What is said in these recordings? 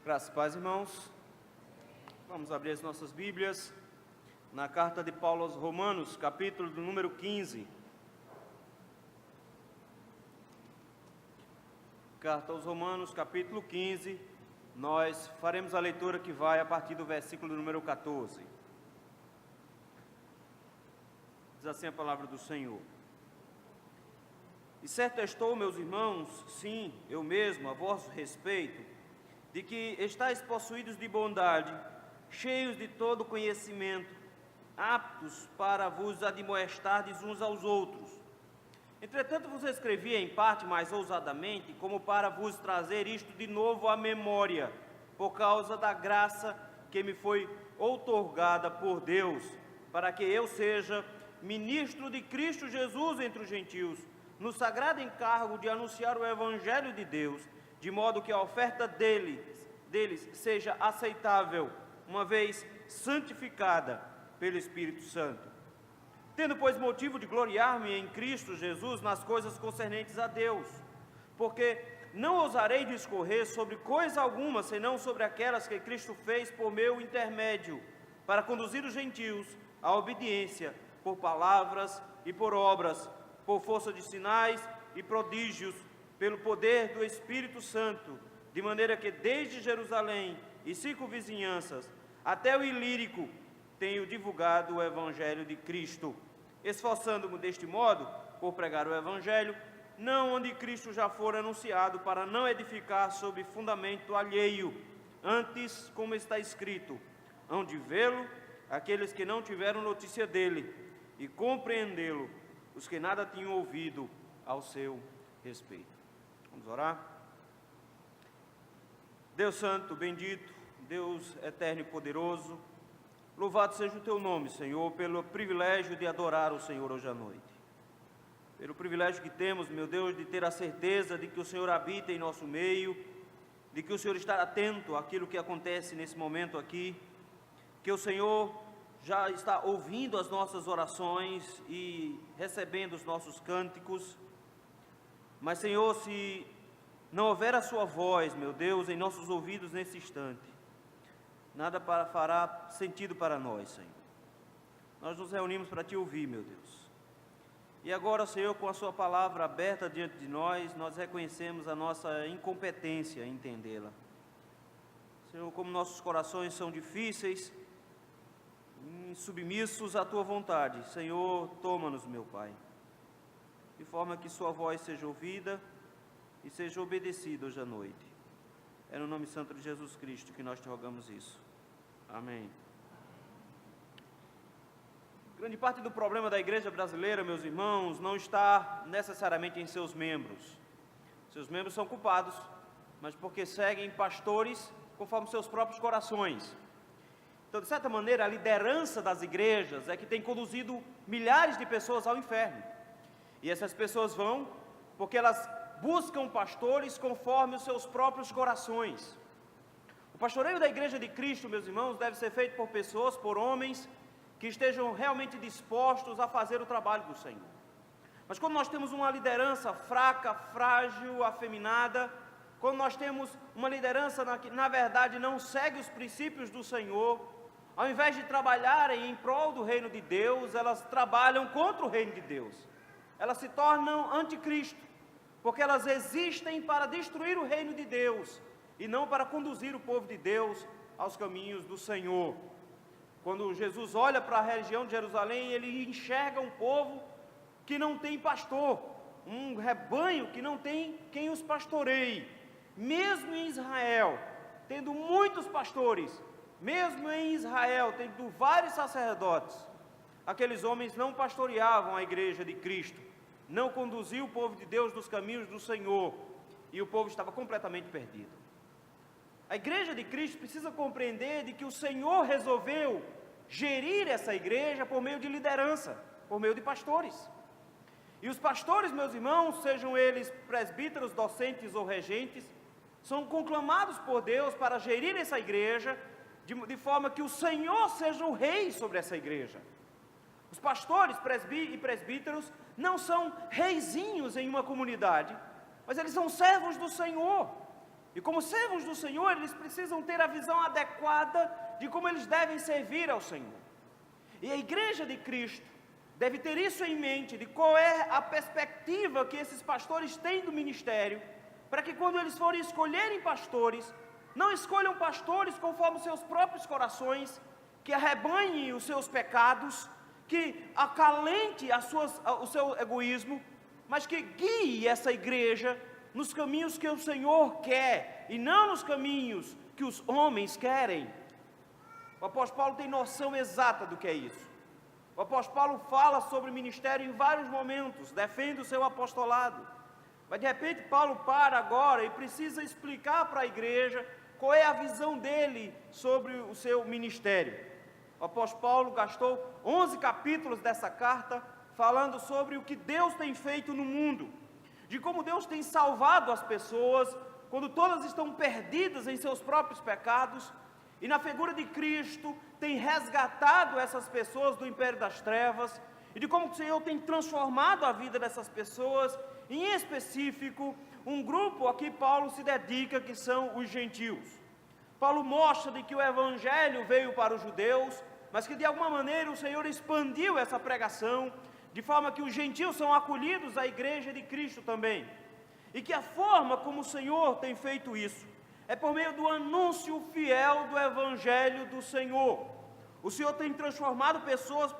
Graças e paz, irmãos. Vamos abrir as nossas Bíblias na carta de Paulo aos Romanos, capítulo do número 15. Carta aos Romanos, capítulo 15. Nós faremos a leitura que vai a partir do versículo número 14. Diz assim a palavra do Senhor. E certo estou, meus irmãos, sim, eu mesmo, a vosso respeito, de que estáis possuídos de bondade, cheios de todo conhecimento, aptos para vos admoestardes uns aos outros. Entretanto, vos escrevi em parte mais ousadamente, como para vos trazer isto de novo à memória, por causa da graça que me foi outorgada por Deus, para que eu seja ministro de Cristo Jesus entre os gentios, no sagrado encargo de anunciar o Evangelho de Deus, de modo que a oferta deles seja aceitável, uma vez santificada pelo Espírito Santo. Tendo, pois, motivo de gloriar-me em Cristo Jesus nas coisas concernentes a Deus, porque não ousarei discorrer sobre coisa alguma, senão sobre aquelas que Cristo fez por meu intermédio, para conduzir os gentios à obediência, por palavras e por obras, por força de sinais e prodígios, pelo poder do Espírito Santo, de maneira que desde Jerusalém e circunvizinhanças até o Ilírico tenho divulgado o Evangelho de Cristo, esforçando-me deste modo por pregar o Evangelho, não onde Cristo já for anunciado, para não edificar sobre fundamento alheio, antes, como está escrito, hão de vê-lo aqueles que não tiveram notícia dele, e compreendê-lo os que nada tinham ouvido ao seu respeito. Vamos orar? Deus Santo, bendito, Deus eterno e poderoso, louvado seja o Teu nome, Senhor, pelo privilégio de adorar o Senhor hoje à noite. Pelo privilégio que temos, meu Deus, de ter a certeza de que o Senhor habita em nosso meio, de que o Senhor está atento àquilo que acontece nesse momento aqui, que o Senhor já está ouvindo as nossas orações e recebendo os nossos cânticos. Mas, Senhor, se não houver a sua voz, meu Deus, em nossos ouvidos nesse instante, nada fará sentido para nós, Senhor. Nós nos reunimos para Te ouvir, meu Deus. E agora, Senhor, com a Sua palavra aberta diante de nós, nós reconhecemos a nossa incompetência em entendê-la. Senhor, como nossos corações são difíceis, submissos à Tua vontade, Senhor, toma-nos, meu Pai, de forma que Sua voz seja ouvida e seja obedecida hoje à noite. É no nome santo de Jesus Cristo que nós Te rogamos isso. Amém. Grande parte do problema da igreja brasileira, meus irmãos, não está necessariamente em seus membros. Seus membros são culpados, mas porque seguem pastores conforme seus próprios corações. Então, de certa maneira, a liderança das igrejas é que tem conduzido milhares de pessoas ao inferno. E essas pessoas vão porque elas buscam pastores conforme os seus próprios corações. O pastoreio da igreja de Cristo, meus irmãos, deve ser feito por pessoas, por homens, que estejam realmente dispostos a fazer o trabalho do Senhor. Mas quando nós temos uma liderança fraca, frágil, afeminada, quando nós temos uma liderança que, na verdade, não segue os princípios do Senhor, ao invés de trabalharem em prol do reino de Deus, elas trabalham contra o reino de Deus. Elas se tornam anticristo, porque elas existem para destruir o reino de Deus e não para conduzir o povo de Deus aos caminhos do Senhor. Quando Jesus olha para a região de Jerusalém, ele enxerga um povo que não tem pastor, um rebanho que não tem quem os pastoreie. Mesmo em Israel, tendo muitos pastores, mesmo em Israel, tendo vários sacerdotes, aqueles homens não pastoreavam a igreja de Cristo, não conduziam o povo de Deus nos caminhos do Senhor, e o povo estava completamente perdido. A igreja de Cristo precisa compreender de que o Senhor resolveu gerir essa igreja por meio de liderança, por meio de pastores. E os pastores, meus irmãos, sejam eles presbíteros, docentes ou regentes, são conclamados por Deus para gerir essa igreja, de forma que o Senhor seja o rei sobre essa igreja. Os pastores e presbíteros não são reizinhos em uma comunidade, mas eles são servos do Senhor. E como servos do Senhor, eles precisam ter a visão adequada de como eles devem servir ao Senhor. E a igreja de Cristo deve ter isso em mente, de qual é a perspectiva que esses pastores têm do ministério, para que quando eles forem escolherem pastores, não escolham pastores conforme os seus próprios corações, que arrebanhem os seus pecados, que acalente o seu egoísmo, mas que guie essa igreja nos caminhos que o Senhor quer, e não nos caminhos que os homens querem. O apóstolo Paulo tem noção exata do que é isso. O apóstolo Paulo fala sobre o ministério em vários momentos, defende o seu apostolado. Mas de repente Paulo para agora e precisa explicar para a igreja qual é a visão dele sobre o seu ministério. O apóstolo Paulo gastou 11 capítulos dessa carta falando sobre o que Deus tem feito no mundo, de como Deus tem salvado as pessoas quando todas estão perdidas em seus próprios pecados, e na figura de Cristo tem resgatado essas pessoas do império das trevas, e de como o Senhor tem transformado a vida dessas pessoas, em específico, um grupo a que Paulo se dedica, que são os gentios. Paulo mostra de que o evangelho veio para os judeus, mas que de alguma maneira o Senhor expandiu essa pregação, de forma que os gentios são acolhidos à igreja de Cristo também, e que a forma como o Senhor tem feito isso, é por meio do anúncio fiel do evangelho do Senhor. O Senhor tem transformado pessoas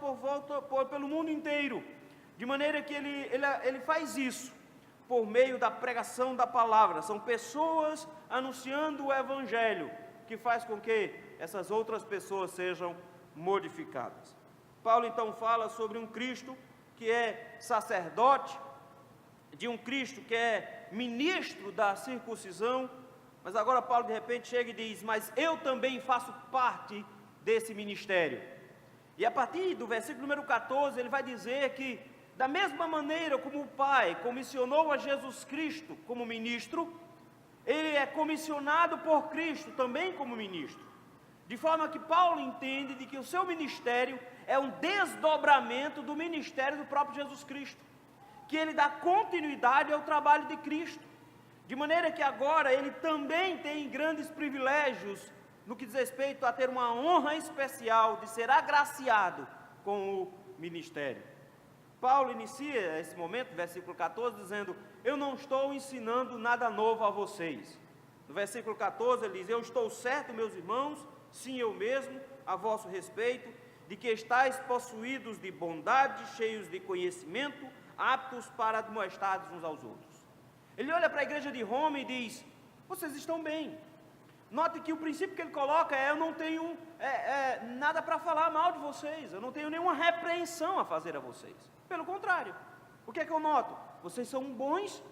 pelo mundo inteiro, de maneira que ele faz isso por meio da pregação da palavra. São pessoas anunciando o evangelho que faz com que essas outras pessoas sejam modificadas. Paulo então fala sobre um Cristo que é sacerdote, de um Cristo que é ministro da circuncisão, mas agora Paulo de repente chega e diz: mas eu também faço parte desse ministério. E a partir do versículo número 14, ele vai dizer que, da mesma maneira como o Pai comissionou a Jesus Cristo como ministro, ele é comissionado por Cristo também como ministro. De forma que Paulo entende de que o seu ministério é um desdobramento do ministério do próprio Jesus Cristo, que ele dá continuidade ao trabalho de Cristo, de maneira que agora ele também tem grandes privilégios no que diz respeito a ter uma honra especial de ser agraciado com o ministério. Paulo inicia esse momento, versículo 14, dizendo: eu não estou ensinando nada novo a vocês. No versículo 14 ele diz: eu estou certo, meus irmãos, sim, eu mesmo, a vosso respeito, de que estáis possuídos de bondade, cheios de conhecimento, aptos para admoestar uns aos outros. Ele olha para a igreja de Roma e diz: vocês estão bem. Note que o princípio que ele coloca é: eu não tenho nada para falar mal de vocês, eu não tenho nenhuma repreensão a fazer a vocês. Pelo contrário, o que é que eu noto? Vocês são bons,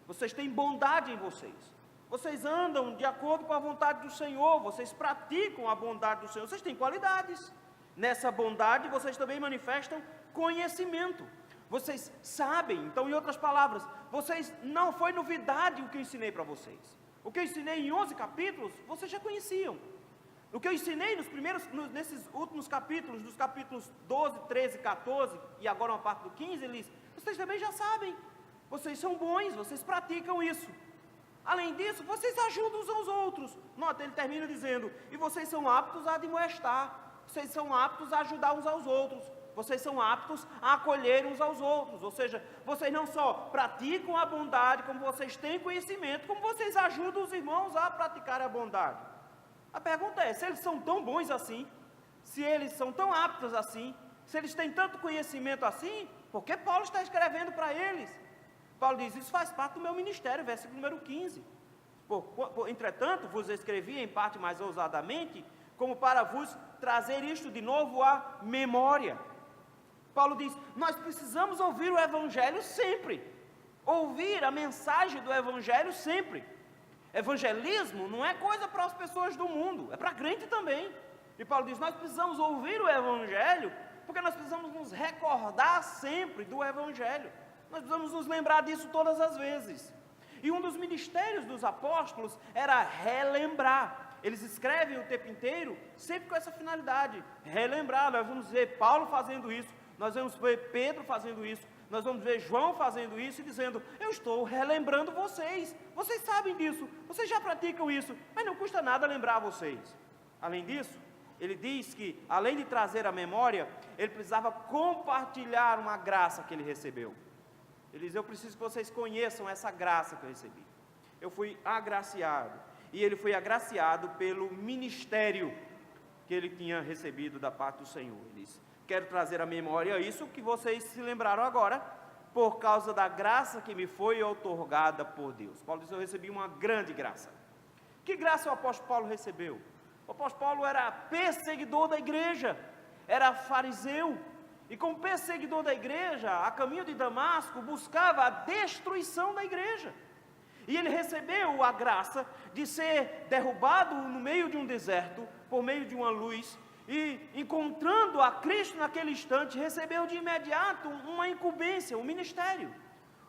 vocês têm bondade em vocês, vocês andam de acordo com a vontade do Senhor, vocês praticam a bondade do Senhor, vocês têm qualidades. Nessa bondade vocês também manifestam conhecimento, vocês sabem. Então, em outras palavras, não foi novidade o que eu ensinei para vocês. O que eu ensinei em 11 capítulos, vocês já conheciam. O que eu ensinei nesses últimos capítulos, dos capítulos 12, 13, 14, e agora uma parte do 15, ele diz: vocês também já sabem, vocês são bons, vocês praticam isso. Além disso, vocês ajudam uns aos outros. Nota, ele termina dizendo: e vocês são aptos a admoestar, vocês são aptos a ajudar uns aos outros, vocês são aptos a acolher uns aos outros. Ou seja, vocês não só praticam a bondade, como vocês têm conhecimento, como vocês ajudam os irmãos a praticar a bondade. A pergunta é: se eles são tão bons assim, se eles são tão aptos assim, se eles têm tanto conhecimento assim, por que Paulo está escrevendo para eles? Paulo diz: isso faz parte do meu ministério, versículo número 15. Entretanto, vos escrevi em parte mais ousadamente, como para vos trazer isto de novo à memória. Paulo diz: nós precisamos ouvir o evangelho sempre, ouvir a mensagem do evangelho sempre. Evangelismo não é coisa para as pessoas do mundo, é para crente também. E Paulo diz: nós precisamos ouvir o evangelho, porque nós precisamos nos recordar sempre do evangelho. Nós precisamos nos lembrar disso todas as vezes. E um dos ministérios dos apóstolos era relembrar. Eles escrevem o tempo inteiro, sempre com essa finalidade, relembrar. Nós vamos ver Paulo fazendo isso, nós vamos ver Pedro fazendo isso, nós vamos ver João fazendo isso e dizendo: eu estou relembrando vocês, vocês sabem disso, vocês já praticam isso, mas não custa nada lembrar vocês. Além disso, ele diz que, além de trazer a memória, ele precisava compartilhar uma graça que ele recebeu. Ele diz: eu preciso que vocês conheçam essa graça que eu recebi. Eu fui agraciado, e ele foi agraciado pelo ministério que ele tinha recebido da parte do Senhor. Ele diz: quero trazer à memória isso que vocês se lembraram agora, por causa da graça que me foi outorgada por Deus. Paulo diz: eu recebi uma grande graça. Que graça o apóstolo Paulo recebeu? O apóstolo Paulo era perseguidor da igreja, era fariseu, e como perseguidor da igreja, a caminho de Damasco, buscava a destruição da igreja. E ele recebeu a graça de ser derrubado no meio de um deserto, por meio de uma luz, e encontrando a Cristo naquele instante, recebeu de imediato uma incumbência, um ministério.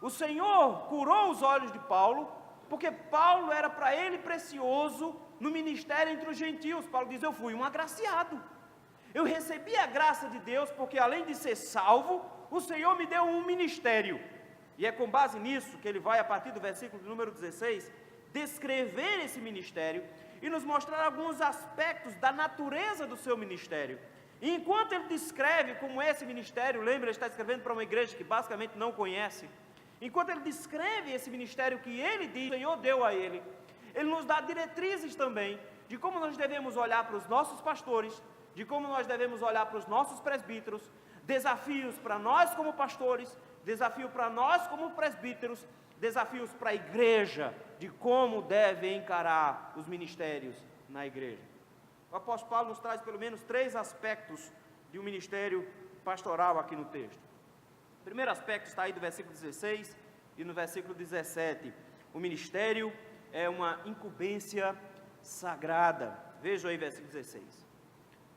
O Senhor curou os olhos de Paulo, porque Paulo era para ele precioso no ministério entre os gentios. Paulo diz: eu fui um agraciado, eu recebi a graça de Deus, porque além de ser salvo, o Senhor me deu um ministério. E é com base nisso que ele vai, a partir do versículo número 16, descrever esse ministério e nos mostrar alguns aspectos da natureza do seu ministério. E enquanto ele descreve como esse ministério, lembra, ele está escrevendo para uma igreja que basicamente não conhece. Enquanto ele descreve esse ministério que ele diz, o Senhor deu a ele, ele nos dá diretrizes também de como nós devemos olhar para os nossos pastores, de como nós devemos olhar para os nossos presbíteros, desafios para nós como pastores, desafio para nós como presbíteros, desafios para a igreja, de como deve encarar os ministérios na igreja. O apóstolo Paulo nos traz pelo menos 3 aspectos de um ministério pastoral aqui no texto. O primeiro aspecto está aí do versículo 16 e no versículo 17. O ministério é uma incumbência sagrada. Vejam aí versículo 16.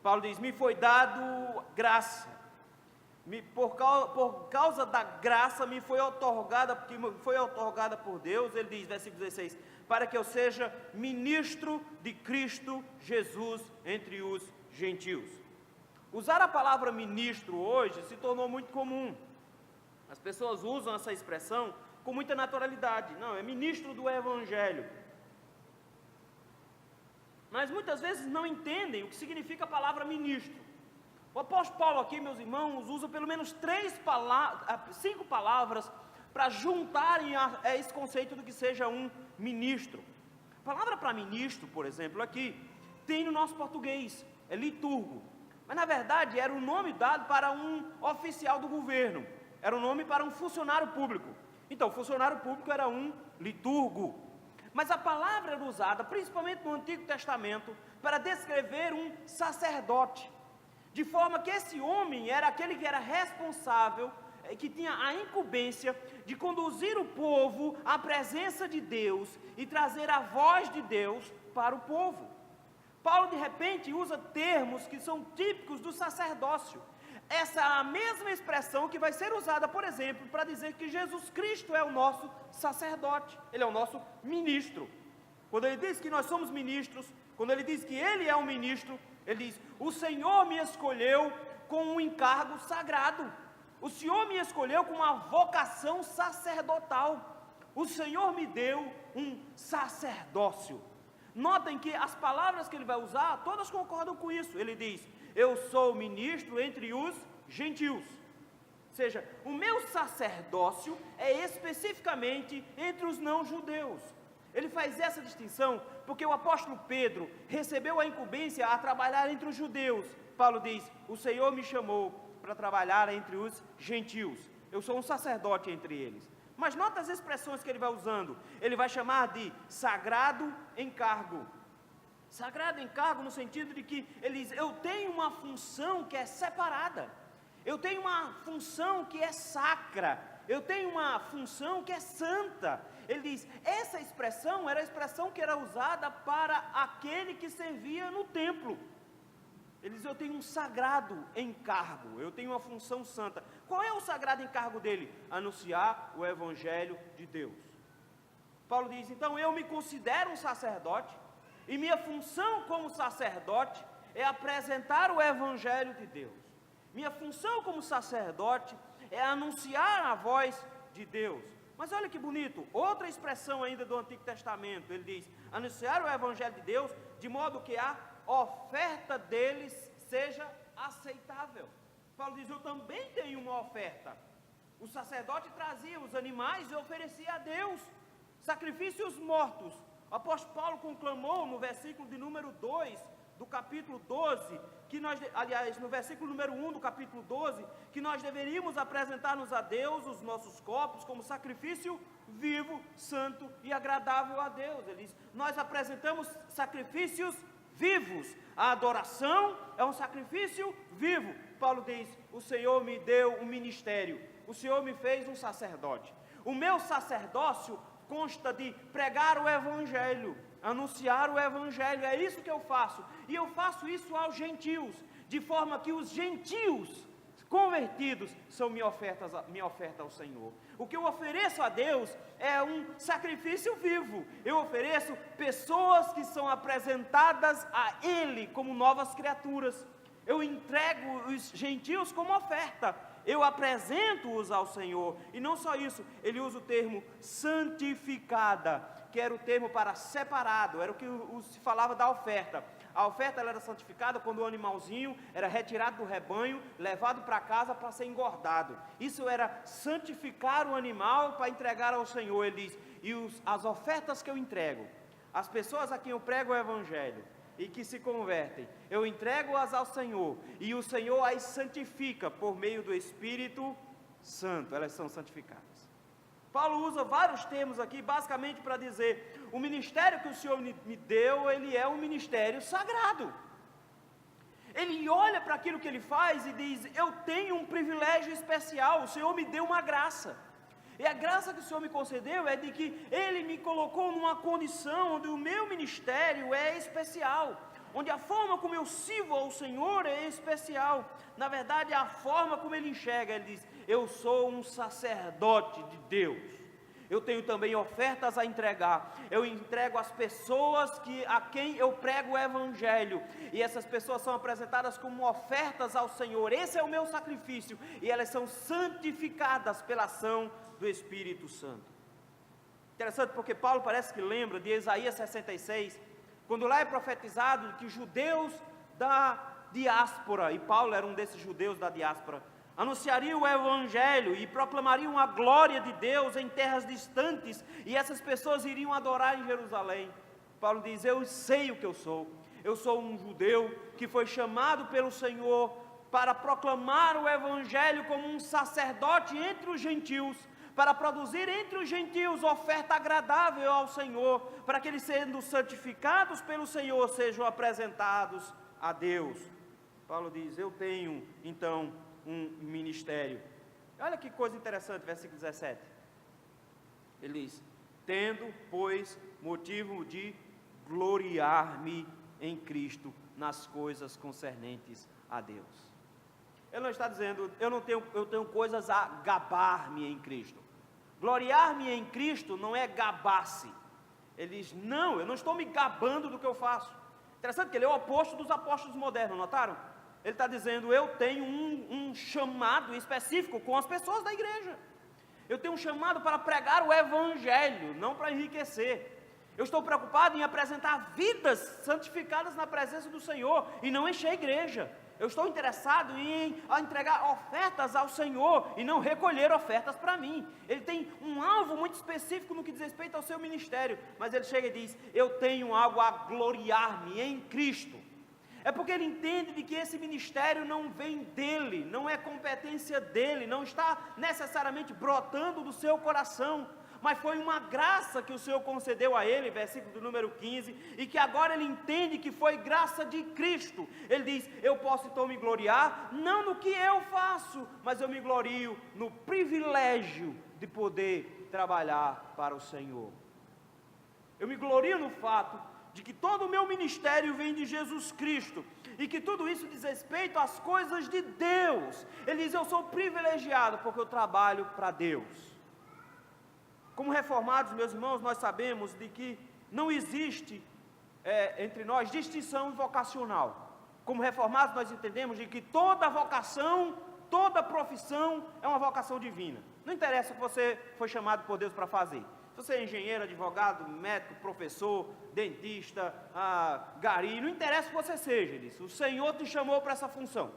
Paulo diz: me foi dado graça. Por causa da graça me foi outorgada, porque foi outorgada por Deus. Ele diz, versículo 16: para que eu seja ministro de Cristo Jesus entre os gentios. Usar a palavra ministro hoje se tornou muito comum. As pessoas usam essa expressão com muita naturalidade. Não, é ministro do Evangelho. Mas muitas vezes não entendem o que significa a palavra ministro. O apóstolo Paulo aqui, meus irmãos, usa pelo menos 5 palavras para juntarem a esse conceito do que seja um ministro. A palavra para ministro, por exemplo, aqui, tem no nosso português, é liturgo. Mas na verdade era um nome dado para um oficial do governo, era um nome para um funcionário público. Então, funcionário público era um liturgo. Mas a palavra era usada, principalmente no Antigo Testamento, para descrever um sacerdote. De forma que esse homem era aquele que era responsável, que tinha a incumbência de conduzir o povo à presença de Deus e trazer a voz de Deus para o povo. Paulo de repente usa termos que são típicos do sacerdócio. Essa é a mesma expressão que vai ser usada, por exemplo, para dizer que Jesus Cristo é o nosso sacerdote, Ele é o nosso ministro. Quando ele diz que nós somos ministros, quando ele diz que Ele é um ministro, ele diz: o Senhor me escolheu com um encargo sagrado, o Senhor me escolheu com uma vocação sacerdotal, o Senhor me deu um sacerdócio. Notem que as palavras que ele vai usar, todas concordam com isso. Ele diz: eu sou ministro entre os gentios. Ou seja, o meu sacerdócio é especificamente entre os não-judeus. Ele faz essa distinção porque o apóstolo Pedro recebeu a incumbência a trabalhar entre os judeus. Paulo diz: o Senhor me chamou para trabalhar entre os gentios. Eu sou um sacerdote entre eles. Mas nota as expressões que ele vai usando. Ele vai chamar de sagrado encargo. Sagrado encargo no sentido de que ele diz: eu tenho uma função que é separada. Eu tenho uma função que é sacra. Eu tenho uma função que é santa. Ele diz, essa expressão era a expressão que era usada para aquele que servia no templo. Ele diz, eu tenho um sagrado encargo, eu tenho uma função santa. Qual é o sagrado encargo dele? Anunciar o Evangelho de Deus. Paulo diz, então eu me considero um sacerdote, e minha função como sacerdote é apresentar o Evangelho de Deus. Minha função como sacerdote é anunciar a voz de Deus. Mas olha que bonito, outra expressão ainda do Antigo Testamento, ele diz, anunciar o Evangelho de Deus, de modo que a oferta deles seja aceitável. Paulo diz, eu também tenho uma oferta. O sacerdote trazia os animais e oferecia a Deus sacrifícios mortos. O apóstolo Paulo conclamou no versículo de número 2 do capítulo 12, no versículo número 1 do capítulo 12, que nós deveríamos apresentar-nos a Deus, os nossos corpos, como sacrifício vivo, santo e agradável a Deus. Ele diz, nós apresentamos sacrifícios vivos. A adoração é um sacrifício vivo. Paulo diz, o Senhor me deu um ministério, o Senhor me fez um sacerdote. O meu sacerdócio consta de pregar o Evangelho, anunciar o Evangelho, é isso que eu faço, e eu faço isso aos gentios, de forma que os gentios convertidos são minha oferta ao Senhor. O que eu ofereço a Deus é um sacrifício vivo, eu ofereço pessoas que são apresentadas a Ele como novas criaturas, eu entrego os gentios como oferta, eu apresento-os ao Senhor, e não só isso, ele usa o termo santificada, que era o termo para separado, era o que se falava da oferta. A oferta ela era santificada quando o animalzinho era retirado do rebanho, levado para casa para ser engordado. Isso era santificar o animal para entregar ao Senhor. Ele diz, e as ofertas que eu entrego, as pessoas a quem eu prego o Evangelho, e que se convertem, eu entrego-as ao Senhor, e o Senhor as santifica por meio do Espírito Santo, elas são santificadas. Paulo usa vários termos aqui, basicamente para dizer, o ministério que o Senhor me deu, ele é um ministério sagrado. Ele olha para aquilo que ele faz e diz, eu tenho um privilégio especial, o Senhor me deu uma graça. E a graça que o Senhor me concedeu é de que Ele me colocou numa condição onde o meu ministério é especial, onde a forma como eu sirvo ao Senhor é especial. Na verdade, a forma como Ele enxerga, Ele diz, eu sou um sacerdote de Deus. Eu tenho também ofertas a entregar, eu entrego às pessoas a quem eu prego o Evangelho, e essas pessoas são apresentadas como ofertas ao Senhor, esse é o meu sacrifício, e elas são santificadas pela ação do Espírito Santo. Interessante porque Paulo parece que lembra de Isaías 66, quando lá é profetizado que judeus da diáspora, e Paulo era um desses judeus da diáspora, anunciariam o Evangelho e proclamariam a glória de Deus em terras distantes, e essas pessoas iriam adorar em Jerusalém. Paulo diz, eu sei o que eu sou um judeu que foi chamado pelo Senhor para proclamar o Evangelho como um sacerdote entre os gentios, para produzir entre os gentios oferta agradável ao Senhor, para que eles, sendo santificados pelo Senhor, sejam apresentados a Deus. Paulo diz, eu tenho então um ministério. Olha que coisa interessante, versículo 17. Ele diz, tendo, pois, motivo de gloriar-me em Cristo nas coisas concernentes a Deus. Ele não está dizendo, eu tenho coisas a gabar-me em Cristo. Gloriar-me em Cristo não é gabar-se. Ele diz, não, eu não estou me gabando do que eu faço. Interessante que ele é o oposto dos apóstolos modernos, notaram? Ele está dizendo, eu tenho um chamado específico com as pessoas da igreja. Eu tenho um chamado para pregar o Evangelho, não para enriquecer. Eu estou preocupado em apresentar vidas santificadas na presença do Senhor e não encher a igreja. Eu estou interessado em entregar ofertas ao Senhor e não recolher ofertas para mim. Ele tem um alvo muito específico no que diz respeito ao seu ministério, mas ele chega e diz, eu tenho algo a gloriar-me em Cristo. É porque ele entende de que esse ministério não vem dele, não é competência dele, não está necessariamente brotando do seu coração, mas foi uma graça que o Senhor concedeu a ele, versículo do número 15, e que agora ele entende que foi graça de Cristo. Ele diz, eu posso então me gloriar, não no que eu faço, mas eu me glorio no privilégio de poder trabalhar para o Senhor. Eu me glorio no fato de que todo o meu ministério vem de Jesus Cristo, e que tudo isso diz respeito às coisas de Deus. Ele diz, eu sou privilegiado porque eu trabalho para Deus. Como reformados, meus irmãos, nós sabemos de que não existe entre nós distinção vocacional. Como reformados, nós entendemos de que toda vocação toda profissão é uma vocação divina. Não interessa o que você foi chamado por Deus para fazer. Se você é engenheiro, advogado, médico, professor, dentista, gari, não interessa o que você seja, ele disse. O Senhor te chamou para essa função.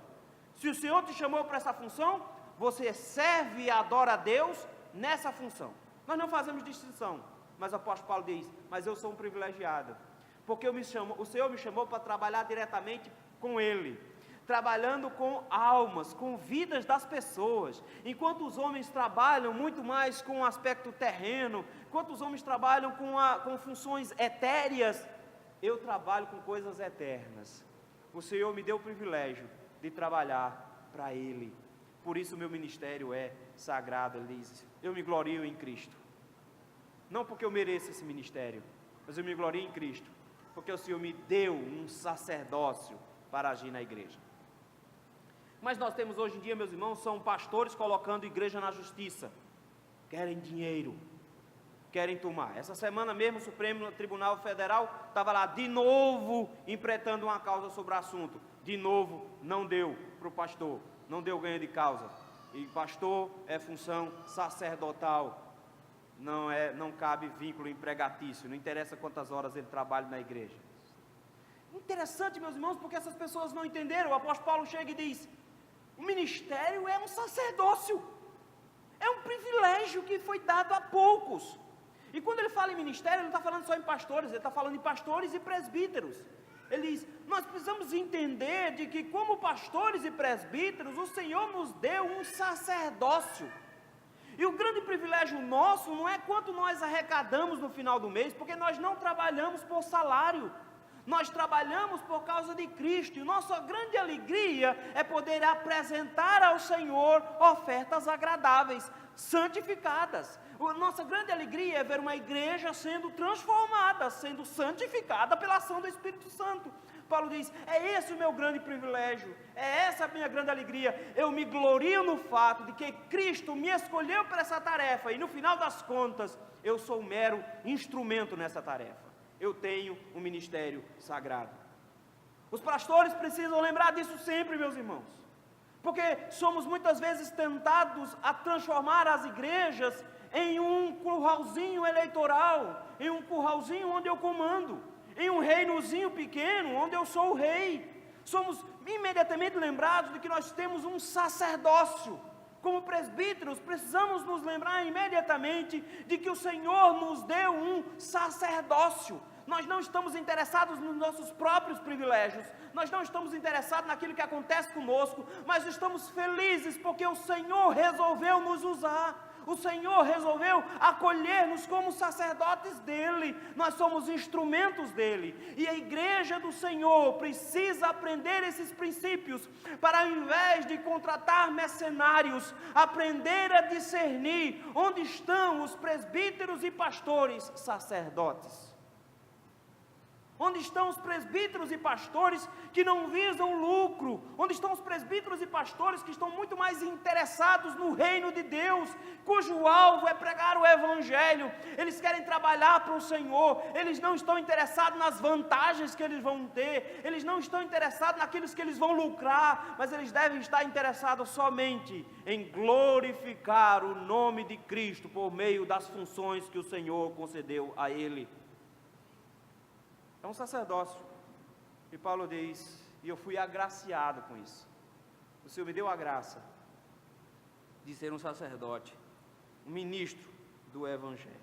Se o Senhor te chamou para essa função, você serve e adora a Deus nessa função. Nós não fazemos distinção, mas o apóstolo Paulo diz, mas eu sou um privilegiado, porque o Senhor me chamou para trabalhar diretamente com Ele, trabalhando com almas, com vidas das pessoas. Enquanto os homens trabalham muito mais com o aspecto terreno, enquanto os homens trabalham com funções etéreas, eu trabalho com coisas eternas. O Senhor me deu o privilégio de trabalhar para Ele. Por isso o meu ministério é sagrado, ele diz. Eu me glorio em Cristo. Não porque eu mereço esse ministério, mas eu me glorio em Cristo, porque o Senhor me deu um sacerdócio para agir na igreja. Mas nós temos hoje em dia, meus irmãos, são pastores colocando a igreja na justiça. Querem dinheiro, querem tomar. Essa semana mesmo o Supremo Tribunal Federal estava lá de novo empreitando uma causa sobre o assunto. De novo, não deu para o pastor, não deu ganho de causa. E pastor é função sacerdotal, não cabe vínculo empregatício, não interessa quantas horas ele trabalha na igreja. Interessante, meus irmãos, porque essas pessoas não entenderam. O apóstolo Paulo chega e diz, o ministério é um sacerdócio, é um privilégio que foi dado a poucos. E quando ele fala em ministério, ele não está falando só em pastores, ele está falando em pastores e presbíteros. Ele diz, nós precisamos entender de que como pastores e presbíteros, o Senhor nos deu um sacerdócio. E o grande privilégio nosso não é quanto nós arrecadamos no final do mês, porque nós não trabalhamos por salário. Nós trabalhamos por causa de Cristo, e nossa grande alegria é poder apresentar ao Senhor ofertas agradáveis, santificadas. Nossa grande alegria é ver uma igreja sendo transformada, sendo santificada pela ação do Espírito Santo. Paulo diz, é esse o meu grande privilégio, é essa a minha grande alegria. Eu me glorio no fato de que Cristo me escolheu para essa tarefa, e no final das contas, eu sou um mero instrumento nessa tarefa. Eu tenho um ministério sagrado. Os pastores precisam lembrar disso sempre, meus irmãos, porque somos muitas vezes tentados a transformar as igrejas em um curralzinho eleitoral, em um curralzinho onde eu comando, em um reinozinho pequeno onde eu sou o rei. Somos imediatamente lembrados de que nós temos um sacerdócio. Como presbíteros, precisamos nos lembrar imediatamente de que o Senhor nos deu um sacerdócio. Nós não estamos interessados nos nossos próprios privilégios, nós não estamos interessados naquilo que acontece conosco, mas estamos felizes porque o Senhor resolveu nos usar. O Senhor resolveu acolher-nos como sacerdotes dEle. Nós somos instrumentos dEle. E a igreja do Senhor precisa aprender esses princípios para, ao invés de contratar mercenários, aprender a discernir onde estão os presbíteros e pastores sacerdotes. Onde estão os presbíteros e pastores que não visam lucro? Onde estão os presbíteros e pastores que estão muito mais interessados no reino de Deus, cujo alvo é pregar o Evangelho? Eles querem trabalhar para o Senhor, eles não estão interessados nas vantagens que eles vão ter, eles não estão interessados naqueles que eles vão lucrar, mas eles devem estar interessados somente em glorificar o nome de Cristo por meio das funções que o Senhor concedeu a ele. É um sacerdócio. E Paulo diz, e eu fui agraciado com isso. O Senhor me deu a graça de ser um sacerdote, um ministro do Evangelho.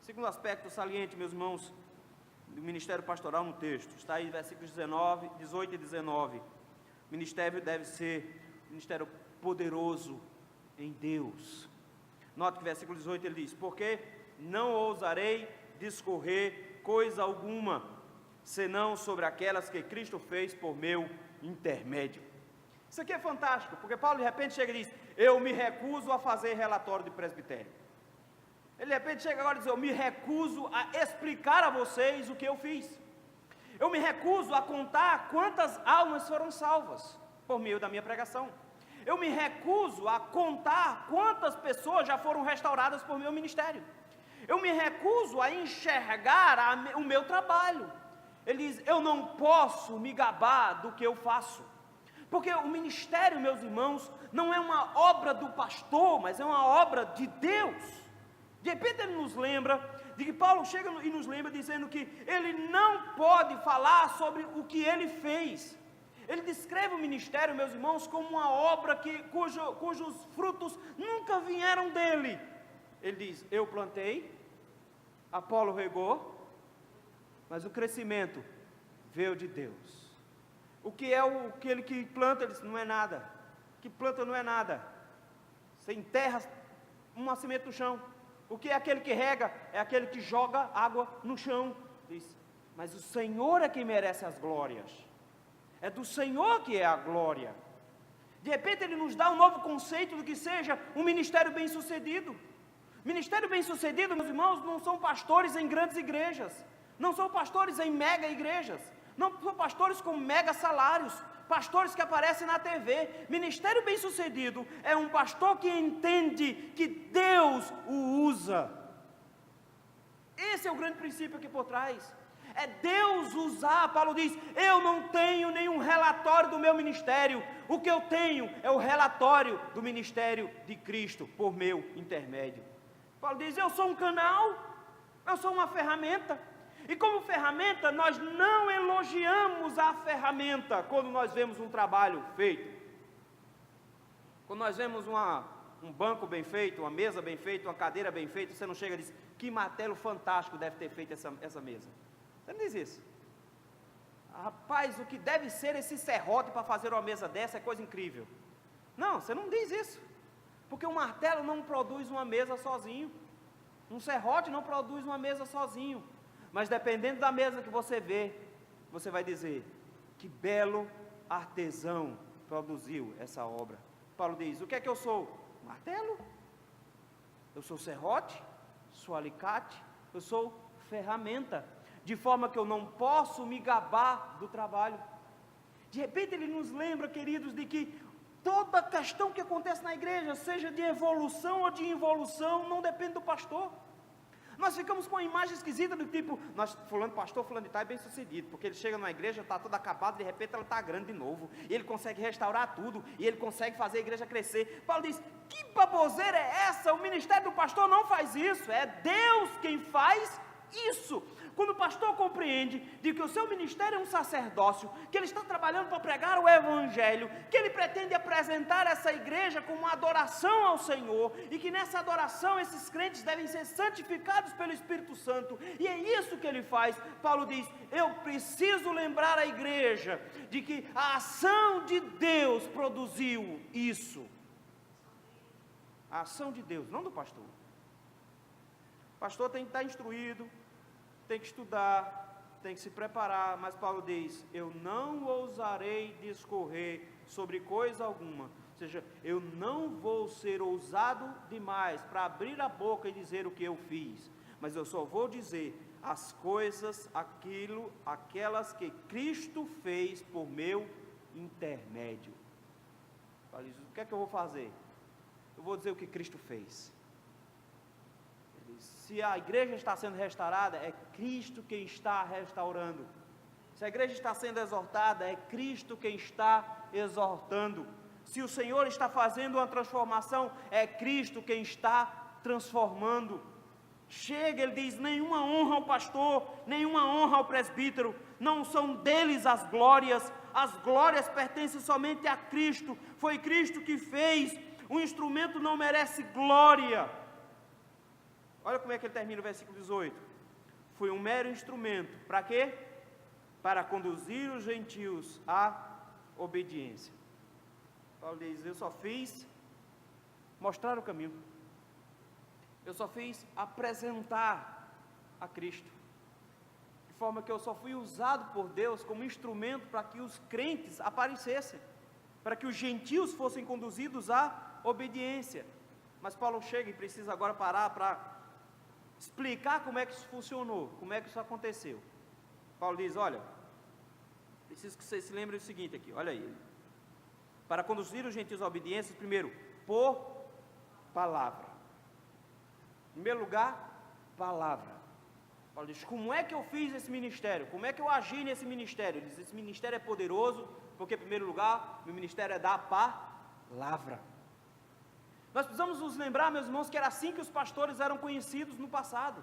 Segundo aspecto saliente, meus irmãos, do ministério pastoral no texto, está aí versículos 18 e 19. O ministério deve ser um ministério poderoso em Deus. Note que versículo 18 ele diz, porque não ousarei discorrer coisa alguma, senão sobre aquelas que Cristo fez por meu intermédio. Isso aqui é fantástico, porque Paulo de repente chega e diz, eu me recuso a fazer relatório de presbitério. Ele de repente chega agora e diz, eu me recuso a explicar a vocês o que eu fiz. Eu me recuso a contar quantas almas foram salvas por meio da minha pregação. Eu me recuso a contar quantas pessoas já foram restauradas por meu ministério. Eu me recuso a enxergar o meu trabalho. Ele diz, eu não posso me gabar do que eu faço. Porque o ministério, meus irmãos, não é uma obra do pastor, mas é uma obra de Deus. De repente ele nos lembra, de que Paulo chega e nos lembra dizendo que ele não pode falar sobre o que ele fez. Ele descreve o ministério, meus irmãos, como uma obra cujos frutos nunca vieram dele. Ele diz, eu plantei, Apolo regou, mas o crescimento veio de Deus. O que é aquele que planta? Ele diz, não é nada. Que planta não é nada. Você enterra uma semente no chão. O que é aquele que rega? É aquele que joga água no chão. Diz, mas o Senhor é quem merece as glórias. É do Senhor que é a glória. De repente ele nos dá um novo conceito do que seja um ministério bem-sucedido. Ministério bem-sucedido, meus irmãos, não são pastores em grandes igrejas. Não são pastores em mega igrejas. Não são pastores com mega salários, pastores que aparecem na TV. Ministério bem-sucedido é um pastor que entende que Deus o usa. Esse é o grande princípio aqui por trás. É Deus usar. Paulo diz, eu não tenho nenhum relatório do meu ministério. O que eu tenho é o relatório do ministério de Cristo, por meu intermédio. Paulo diz, eu sou um canal, eu sou uma ferramenta. E como ferramenta, nós não elogiamos a ferramenta quando nós vemos um trabalho feito. Quando nós vemos um banco bem feito, uma mesa bem feita, uma cadeira bem feita, você não chega e diz, que martelo fantástico deve ter feito essa mesa. Você não diz isso. Rapaz, o que deve ser esse serrote para fazer uma mesa dessa é coisa incrível. Não, você não diz isso. Porque um martelo não produz uma mesa sozinho. Um serrote não produz uma mesa sozinho. Mas dependendo da mesa que você vê, você vai dizer, que belo artesão produziu essa obra. Paulo diz, o que é que eu sou? Martelo? Eu sou serrote? Sou alicate? Eu sou ferramenta. De forma que eu não posso me gabar do trabalho. De repente ele nos lembra, queridos, de que toda questão que acontece na igreja, seja de evolução ou de involução, não depende do pastor. Nós ficamos com uma imagem esquisita do tipo, pastor fulano de tal é bem sucedido, porque ele chega numa igreja, está toda acabada, de repente ela está grande de novo, e ele consegue restaurar tudo, e ele consegue fazer a igreja crescer. Paulo diz, que baboseira é essa? O ministério do pastor não faz isso, é Deus quem faz isso. Quando o pastor compreende de que o seu ministério é um sacerdócio, que ele está trabalhando para pregar o evangelho, que ele pretende apresentar essa igreja como uma adoração ao Senhor, e que nessa adoração esses crentes devem ser santificados pelo Espírito Santo, e é isso que ele faz. Paulo diz, eu preciso lembrar a igreja de que a ação de Deus produziu isso. A ação de Deus, não do pastor. O pastor tem que estar instruído, tem que estudar, tem que se preparar, mas Paulo diz, eu não ousarei discorrer sobre coisa alguma, ou seja, eu não vou ser ousado demais para abrir a boca e dizer o que eu fiz, mas eu só vou dizer as coisas, aquelas que Cristo fez por meu intermédio. Paulo diz, o que é que eu vou fazer? Eu vou dizer o que Cristo fez. Se a igreja está sendo restaurada, é Cristo quem está restaurando. Se a igreja está sendo exortada, é Cristo quem está exortando. Se o Senhor está fazendo uma transformação, é Cristo quem está transformando. Chega, ele diz, nenhuma honra ao pastor, nenhuma honra ao presbítero, não são deles as glórias pertencem somente a Cristo, foi Cristo que fez, o instrumento não merece glória. Olha como é que ele termina o versículo 18. Fui um mero instrumento, para quê? Para conduzir os gentios à obediência. Paulo diz, eu só fiz mostrar o caminho. Eu só fiz apresentar a Cristo. De forma que eu só fui usado por Deus como instrumento para que os crentes aparecessem. Para que os gentios fossem conduzidos à obediência. Mas Paulo chega e precisa agora parar para explicar como é que isso funcionou, como é que isso aconteceu. Paulo diz, olha, preciso que vocês se lembrem do seguinte aqui, olha aí. Para conduzir os gentios à obediência, primeiro, por palavra. Em primeiro lugar, palavra. Paulo diz, como é que eu fiz esse ministério? Como é que eu agi nesse ministério? Ele diz, esse ministério é poderoso, porque em primeiro lugar, meu ministério é da palavra. Nós precisamos nos lembrar, meus irmãos, que era assim que os pastores eram conhecidos no passado.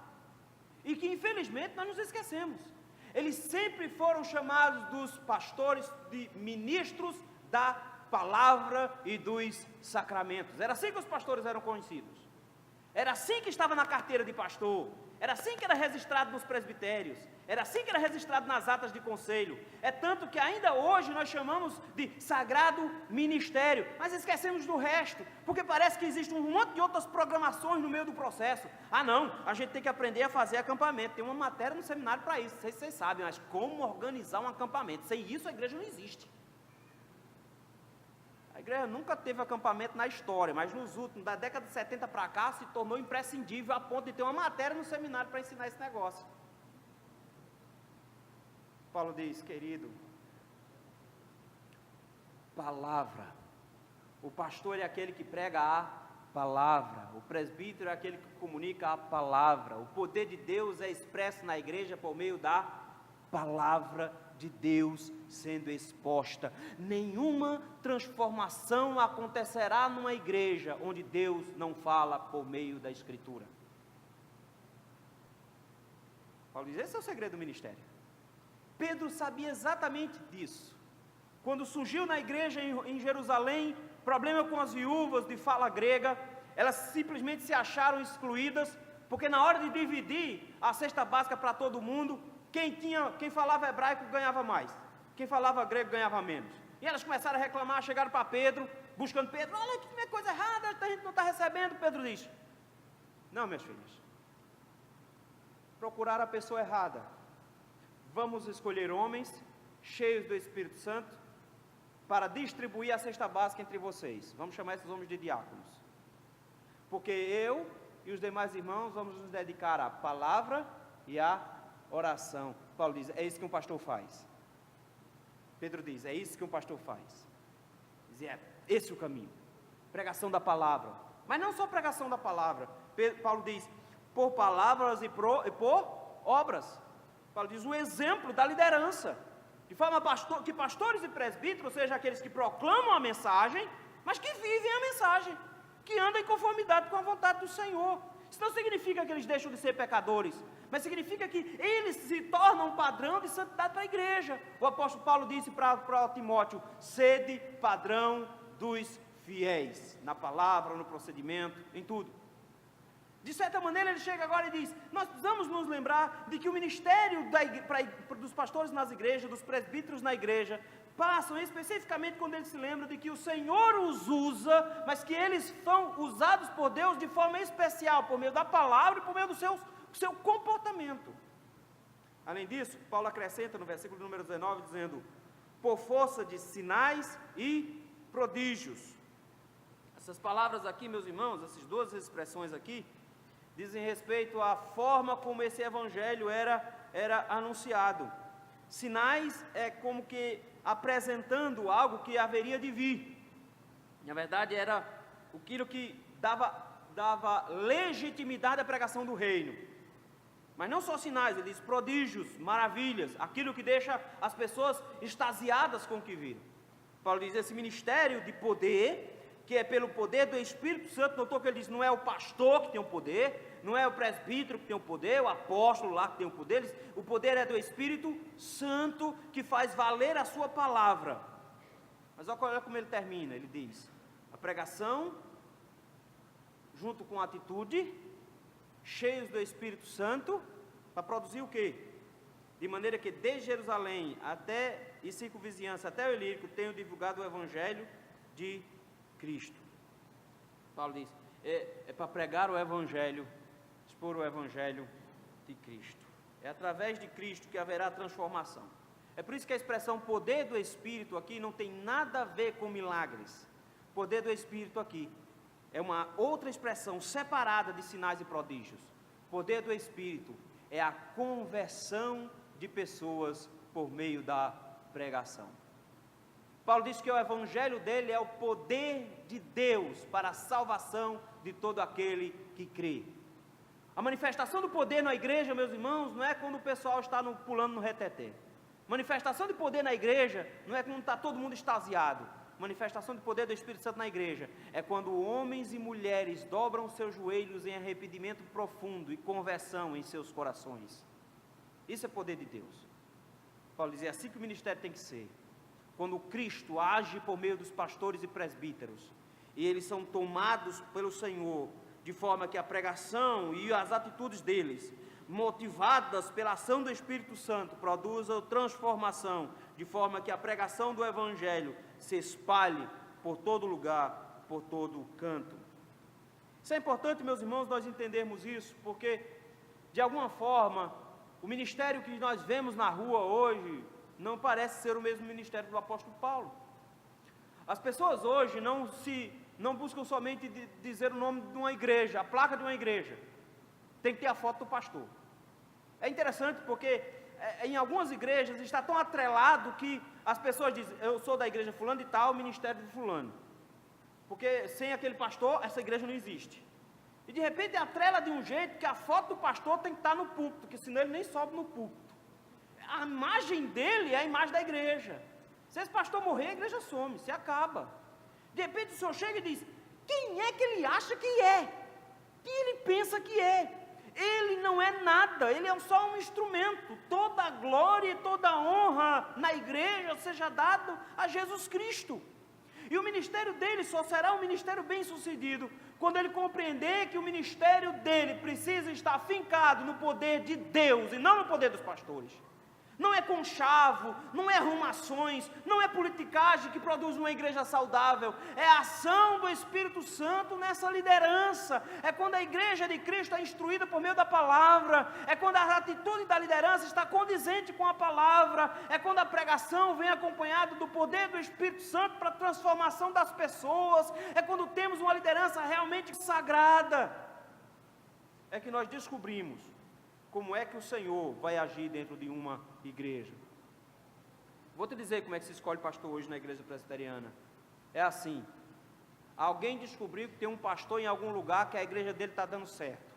E que infelizmente nós nos esquecemos. Eles sempre foram chamados dos pastores de ministros da palavra e dos sacramentos. Era assim que os pastores eram conhecidos. Era assim que estava na carteira de pastor. Era assim que era registrado nos presbitérios. Era assim que era registrado nas atas de conselho. É tanto que ainda hoje nós chamamos de sagrado ministério. Mas esquecemos do resto, porque parece que existe um monte de outras programações no meio do processo. Ah não, a gente tem que aprender a fazer acampamento. Tem uma matéria no seminário para isso, não sei se vocês sabem, mas como organizar um acampamento. Sem isso a igreja não existe. A igreja nunca teve acampamento na história, mas nos últimos, da década de 70 para cá, se tornou imprescindível a ponto de ter uma matéria no seminário para ensinar esse negócio. Paulo diz, querido, palavra. O pastor é aquele que prega a palavra. O presbítero é aquele que comunica a palavra. O poder de Deus é expresso na igreja por meio da palavra de Deus sendo exposta. Nenhuma transformação acontecerá numa igreja onde Deus não fala por meio da Escritura. Paulo diz, esse é o segredo do ministério. Pedro sabia exatamente disso. Quando surgiu na igreja em Jerusalém, problema com as viúvas de fala grega, elas simplesmente se acharam excluídas, porque na hora de dividir a cesta básica para todo mundo, quem falava hebraico ganhava mais, quem falava grego ganhava menos. E elas começaram a reclamar, chegaram para Pedro, buscando Pedro, olha que é coisa errada, a gente não está recebendo. Pedro diz, não, minhas filhas, procuraram a pessoa errada, vamos escolher homens cheios do Espírito Santo, para distribuir a cesta básica entre vocês. Vamos chamar esses homens de diáconos, porque eu e os demais irmãos vamos nos dedicar à palavra e à oração. Paulo diz, é isso que um pastor faz. Pedro diz, é isso que um pastor faz. Diz, é esse o caminho, pregação da palavra, mas não só pregação da palavra. Paulo diz, por palavras e por obras. Paulo diz, o exemplo da liderança, de forma que pastores e presbíteros sejam aqueles que proclamam a mensagem, mas que vivem a mensagem, que andam em conformidade com a vontade do Senhor. Isso não significa que eles deixam de ser pecadores, mas significa que eles se tornam um padrão de santidade para a igreja. O apóstolo Paulo disse para Timóteo, sede padrão dos fiéis, na palavra, no procedimento, em tudo. De certa maneira ele chega agora e diz, nós precisamos nos lembrar de que o ministério dos pastores nas igrejas, dos presbíteros na igreja, passam especificamente quando eles se lembram de que o Senhor os usa, mas que eles são usados por Deus de forma especial, por meio da palavra e por meio do seu comportamento. Além disso, Paulo acrescenta no versículo número 19, dizendo, por força de sinais e prodígios. Essas palavras aqui, meus irmãos, essas duas expressões aqui, dizem respeito à forma como esse evangelho era anunciado. Sinais é como que apresentando algo que haveria de vir. Na verdade, era aquilo que dava legitimidade à pregação do reino. Mas não só sinais, ele diz prodígios, maravilhas, aquilo que deixa as pessoas extasiadas com o que viram. Paulo diz, esse ministério de poder, que é pelo poder do Espírito Santo. Notou que ele diz, não é o pastor que tem o poder, não é o presbítero que tem o poder, o apóstolo lá que tem o poder, o poder é do Espírito Santo, que faz valer a sua palavra. Mas olha como ele termina, ele diz, a pregação, junto com a atitude, cheios do Espírito Santo, para produzir o quê? De maneira que desde Jerusalém até e circunvizinhança, até o Ilírico, tenho divulgado o Evangelho de Cristo. Paulo diz, é para pregar o Evangelho, expor o Evangelho de Cristo. É através de Cristo que haverá transformação. É por isso que a expressão poder do Espírito aqui não tem nada a ver com milagres. Poder do Espírito aqui é uma outra expressão separada de sinais e prodígios. Poder do Espírito é a conversão de pessoas por meio da pregação. Paulo diz que o evangelho dele é o poder de Deus para a salvação de todo aquele que crê. A manifestação do poder na igreja, meus irmãos, não é quando o pessoal está pulando no reteté. Manifestação de poder na igreja não é quando está todo mundo extasiado. Manifestação de poder do Espírito Santo na igreja é quando homens e mulheres dobram seus joelhos em arrependimento profundo e conversão em seus corações. Isso é poder de Deus. Paulo dizia, assim que o ministério tem que ser. Quando Cristo age por meio dos pastores e presbíteros, e eles são tomados pelo Senhor, de forma que a pregação e as atitudes deles, motivadas pela ação do Espírito Santo, produzam transformação, de forma que a pregação do Evangelho se espalhe por todo lugar, por todo canto. Isso é importante, meus irmãos, nós entendermos isso, porque, de alguma forma, o ministério que nós vemos na rua hoje, não parece ser o mesmo ministério do apóstolo Paulo. As pessoas hoje não buscam somente dizer o nome de uma igreja, a placa de uma igreja. Tem que ter a foto do pastor. É interessante porque em algumas igrejas está tão atrelado que as pessoas dizem, eu sou da igreja fulano de tal, ministério de fulano. Porque sem aquele pastor, essa igreja não existe. E de repente atrela de um jeito que a foto do pastor tem que estar no púlpito, porque senão ele nem sobe no púlpito. A imagem dele é a imagem da igreja. Se esse pastor morrer, a igreja some, se acaba. De repente o senhor chega e diz, quem é que ele acha que é? Quem ele pensa que é? Ele não é nada, ele é só um instrumento. Toda a glória e toda a honra na igreja seja dado a Jesus Cristo. E o ministério dele só será um ministério bem sucedido quando ele compreender que o ministério dele precisa estar afincado no poder de Deus e não no poder dos pastores. Não é conchavo, não é arrumações, não é politicagem que produz uma igreja saudável, é a ação do Espírito Santo nessa liderança, é quando a igreja de Cristo é instruída por meio da palavra, é quando a atitude da liderança está condizente com a palavra, é quando a pregação vem acompanhada do poder do Espírito Santo para a transformação das pessoas, é quando temos uma liderança realmente sagrada, é que nós descobrimos como é que o Senhor vai agir dentro de uma igreja. Vou te dizer como é que se escolhe pastor hoje na igreja presbiteriana. É assim, alguém descobriu que tem um pastor em algum lugar que a igreja dele está dando certo.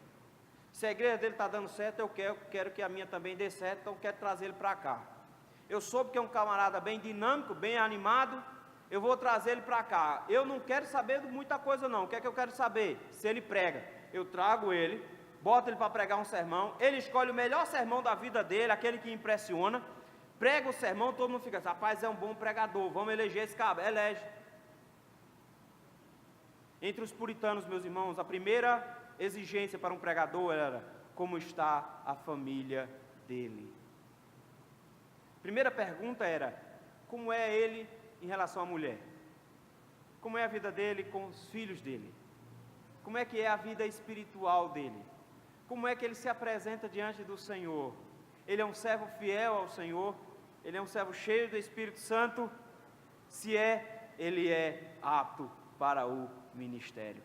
Se a igreja dele está dando certo, eu quero que a minha também dê certo, então eu quero trazer ele para cá. Eu soube que é um camarada bem dinâmico, bem animado, eu vou trazer ele para cá. Eu não quero saber de muita coisa não, o que é que eu quero saber? Se ele prega, eu trago ele, bota ele para pregar um sermão, ele escolhe o melhor sermão da vida dele, aquele que impressiona, prega o sermão, todo mundo fica assim, rapaz, é um bom pregador, vamos eleger esse cabra, elege. Entre os puritanos, meus irmãos, a primeira exigência para um pregador era, como está a família dele? Primeira pergunta era, como é ele em relação à mulher? Como é a vida dele com os filhos dele? Como é que é a vida espiritual dele? Como é que ele se apresenta diante do Senhor? Ele é um servo fiel ao Senhor? Ele é um servo cheio do Espírito Santo? Se ele é apto para o ministério.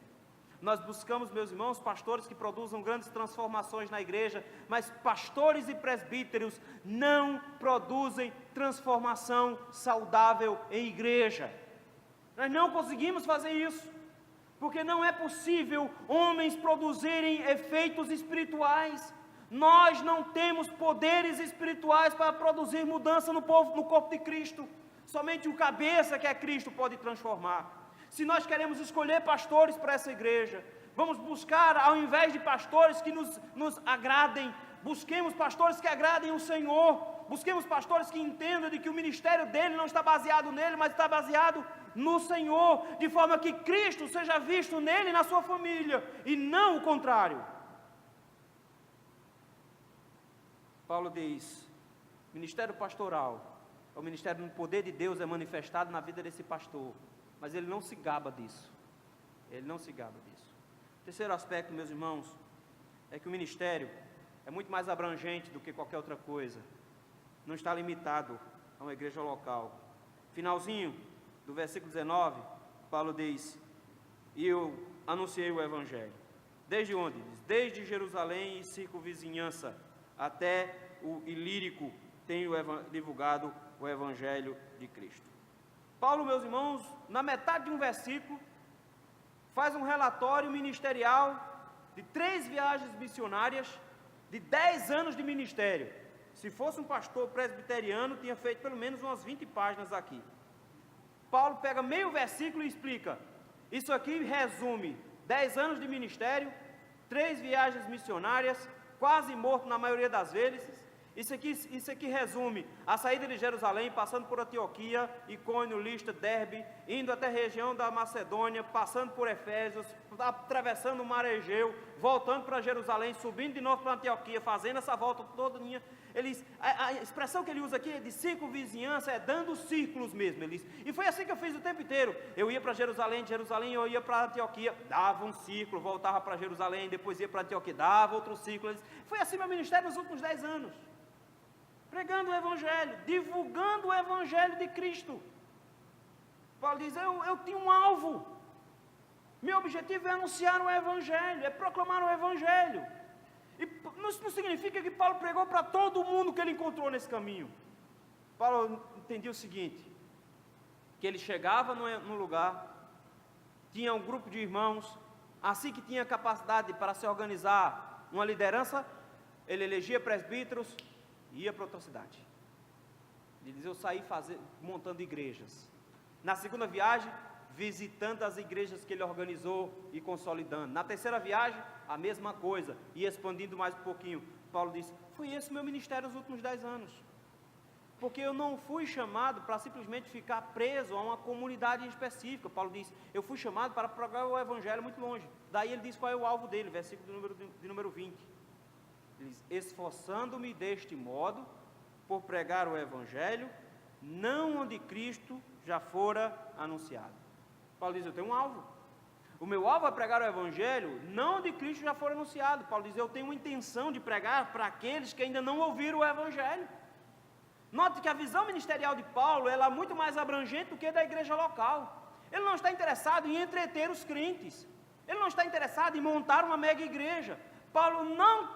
Nós buscamos, meus irmãos, pastores que produzam grandes transformações na igreja, mas pastores e presbíteros não produzem transformação saudável em igreja. Nós não conseguimos fazer isso. Porque não é possível homens produzirem efeitos espirituais. Nós não temos poderes espirituais para produzir mudança no corpo de Cristo. Somente o cabeça, que é Cristo, pode transformar. Se nós queremos escolher pastores para essa igreja, vamos buscar, ao invés de pastores que nos agradem, busquemos pastores que agradem o Senhor. Busquemos pastores que entendam de que o ministério dele não está baseado nele, mas está baseado no Senhor, de forma que Cristo seja visto nele e na sua família, e não o contrário. Paulo diz, ministério pastoral, o ministério do poder de Deus é manifestado na vida desse pastor, mas ele não se gaba disso. Ele não se gaba disso. Terceiro aspecto, meus irmãos, é que o ministério é muito mais abrangente do que qualquer outra coisa. Não está limitado a uma igreja local. Finalzinho do versículo 19, Paulo diz, e eu anunciei o Evangelho. Desde onde? Desde Jerusalém e circunvizinhança, até o Ilírico, tenho divulgado o Evangelho de Cristo. Paulo, meus irmãos, na metade de um versículo, faz um relatório ministerial de 3 viagens missionárias, de 10 anos de ministério. Se fosse um pastor presbiteriano, tinha feito pelo menos umas 20 páginas aqui. Paulo pega meio versículo e explica. Isso aqui resume 10 anos de ministério, 3 viagens missionárias, quase morto na maioria das vezes. Isso aqui resume a saída de Jerusalém, passando por Antioquia, Icônio, Listra, Derbe, indo até a região da Macedônia, passando por Efésios, atravessando o Mar Egeu, voltando para Jerusalém, subindo de novo para Antioquia, fazendo essa volta todinha. A expressão que ele usa aqui é de circunvizinhança, é dando círculos mesmo. E foi assim que eu fiz o tempo inteiro. Eu ia para Jerusalém, de Jerusalém eu ia para Antioquia, dava um círculo, voltava para Jerusalém, depois ia para Antioquia, dava outro círculo. Foi assim meu ministério nos últimos 10 anos. Pregando o Evangelho, divulgando o Evangelho de Cristo. Paulo diz, eu tinha um alvo. Meu objetivo é anunciar o Evangelho, é proclamar o Evangelho. E isso não significa que Paulo pregou para todo mundo que ele encontrou nesse caminho. Paulo entendia o seguinte, que ele chegava num lugar, tinha um grupo de irmãos, assim que tinha capacidade para se organizar uma liderança, ele elegia presbíteros, ia para outra cidade. Ele diz, eu saí montando igrejas. Na segunda viagem, visitando as igrejas que ele organizou e consolidando. Na terceira viagem, a mesma coisa, e expandindo mais um pouquinho. Paulo diz, foi esse o meu ministério nos últimos 10 anos. Porque eu não fui chamado para simplesmente ficar preso a uma comunidade específica. Paulo diz, eu fui chamado para pregar o Evangelho muito longe. Daí ele diz qual é o alvo dele, versículo de número 20. Ele diz, esforçando-me deste modo, por pregar o Evangelho, não onde Cristo já fora anunciado. Paulo diz, eu tenho um alvo. O meu alvo é pregar o Evangelho, não onde Cristo já fora anunciado. Paulo diz, eu tenho uma intenção de pregar para aqueles que ainda não ouviram o Evangelho. Note que a visão ministerial de Paulo, ela é muito mais abrangente do que a da igreja local. Ele não está interessado em entreter os crentes. Ele não está interessado em montar uma mega igreja. Paulo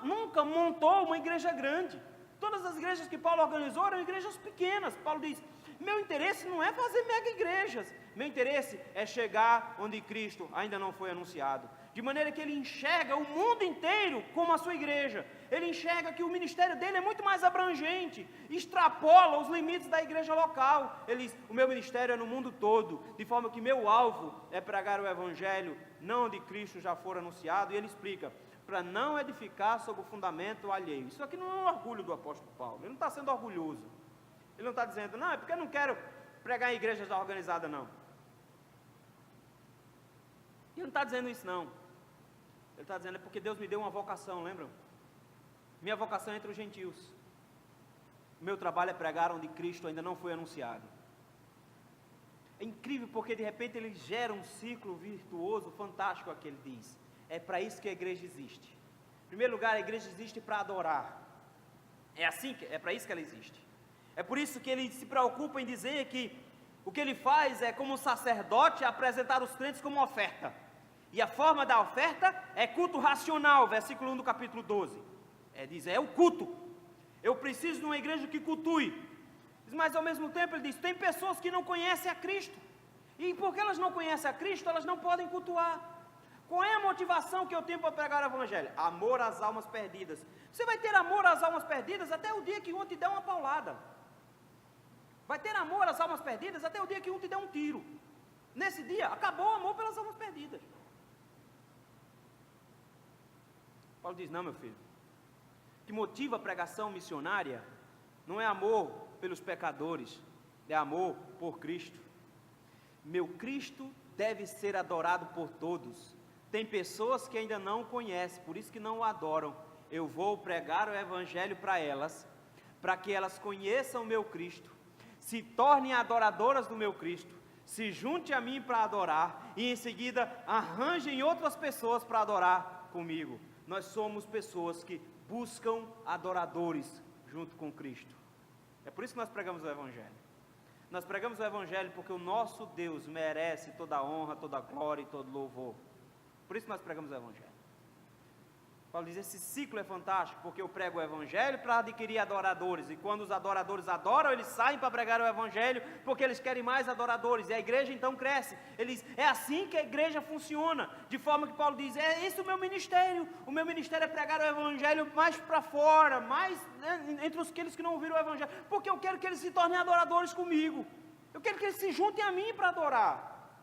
nunca montou uma igreja grande. Todas as igrejas que Paulo organizou eram igrejas pequenas. Paulo diz, meu interesse não é fazer mega igrejas. Meu interesse é chegar onde Cristo ainda não foi anunciado. De maneira que ele enxerga o mundo inteiro como a sua igreja. Ele enxerga que o ministério dele é muito mais abrangente, extrapola os limites da igreja local. Ele diz, o meu ministério é no mundo todo, de forma que meu alvo é pregar o Evangelho, não onde Cristo já for anunciado. E ele explica, para não edificar sobre o fundamento alheio. Isso aqui não é um orgulho do apóstolo Paulo, ele não está sendo orgulhoso. Ele não está dizendo, não, é porque eu não quero pregar em igrejas organizadas, não. Ele não está dizendo isso, não. Ele está dizendo, é porque Deus me deu uma vocação, lembram? Minha vocação é entre os gentios. Meu trabalho é pregar onde Cristo ainda não foi anunciado. É incrível porque de repente ele gera um ciclo virtuoso, fantástico aqui, ele diz. É para isso que a igreja existe. Em primeiro lugar, a igreja existe para adorar. É para isso que ela existe. É por isso que ele se preocupa em dizer que o que ele faz é, como um sacerdote, apresentar os crentes como oferta. E a forma da oferta é culto racional, versículo 1 do capítulo 12. É o culto. Eu preciso de uma igreja que cultue. Mas ao mesmo tempo ele diz, tem pessoas que não conhecem a Cristo. E porque elas não conhecem a Cristo, elas não podem cultuar. Qual é a motivação que eu tenho para pregar o Evangelho? Amor às almas perdidas. Você vai ter amor às almas perdidas até o dia que um te der uma paulada. Vai ter amor às almas perdidas até o dia que um te der um tiro. Nesse dia, acabou o amor pelas almas perdidas. Paulo diz, não, meu filho. O que motiva a pregação missionária não é amor pelos pecadores, é amor por Cristo. Meu Cristo deve ser adorado por todos. Tem pessoas que ainda não o conhecem, por isso que não o adoram. Eu vou pregar o Evangelho para elas, para que elas conheçam o meu Cristo, se tornem adoradoras do meu Cristo, se junte a mim para adorar, e em seguida arranjem outras pessoas para adorar comigo. Nós somos pessoas que buscam adoradores junto com Cristo. É por isso que nós pregamos o Evangelho. Nós pregamos o Evangelho porque o nosso Deus merece toda a honra, toda a glória e todo louvor. Por isso nós pregamos o Evangelho. Paulo diz, esse ciclo é fantástico, porque eu prego o Evangelho para adquirir adoradores, e quando os adoradores adoram, eles saem para pregar o Evangelho, porque eles querem mais adoradores, e a igreja então cresce. Ele diz, é assim que a igreja funciona, de forma que Paulo diz, é esse o meu ministério é pregar o Evangelho mais para fora, mais entre aqueles que não ouviram o Evangelho, porque eu quero que eles se tornem adoradores comigo, eu quero que eles se juntem a mim para adorar.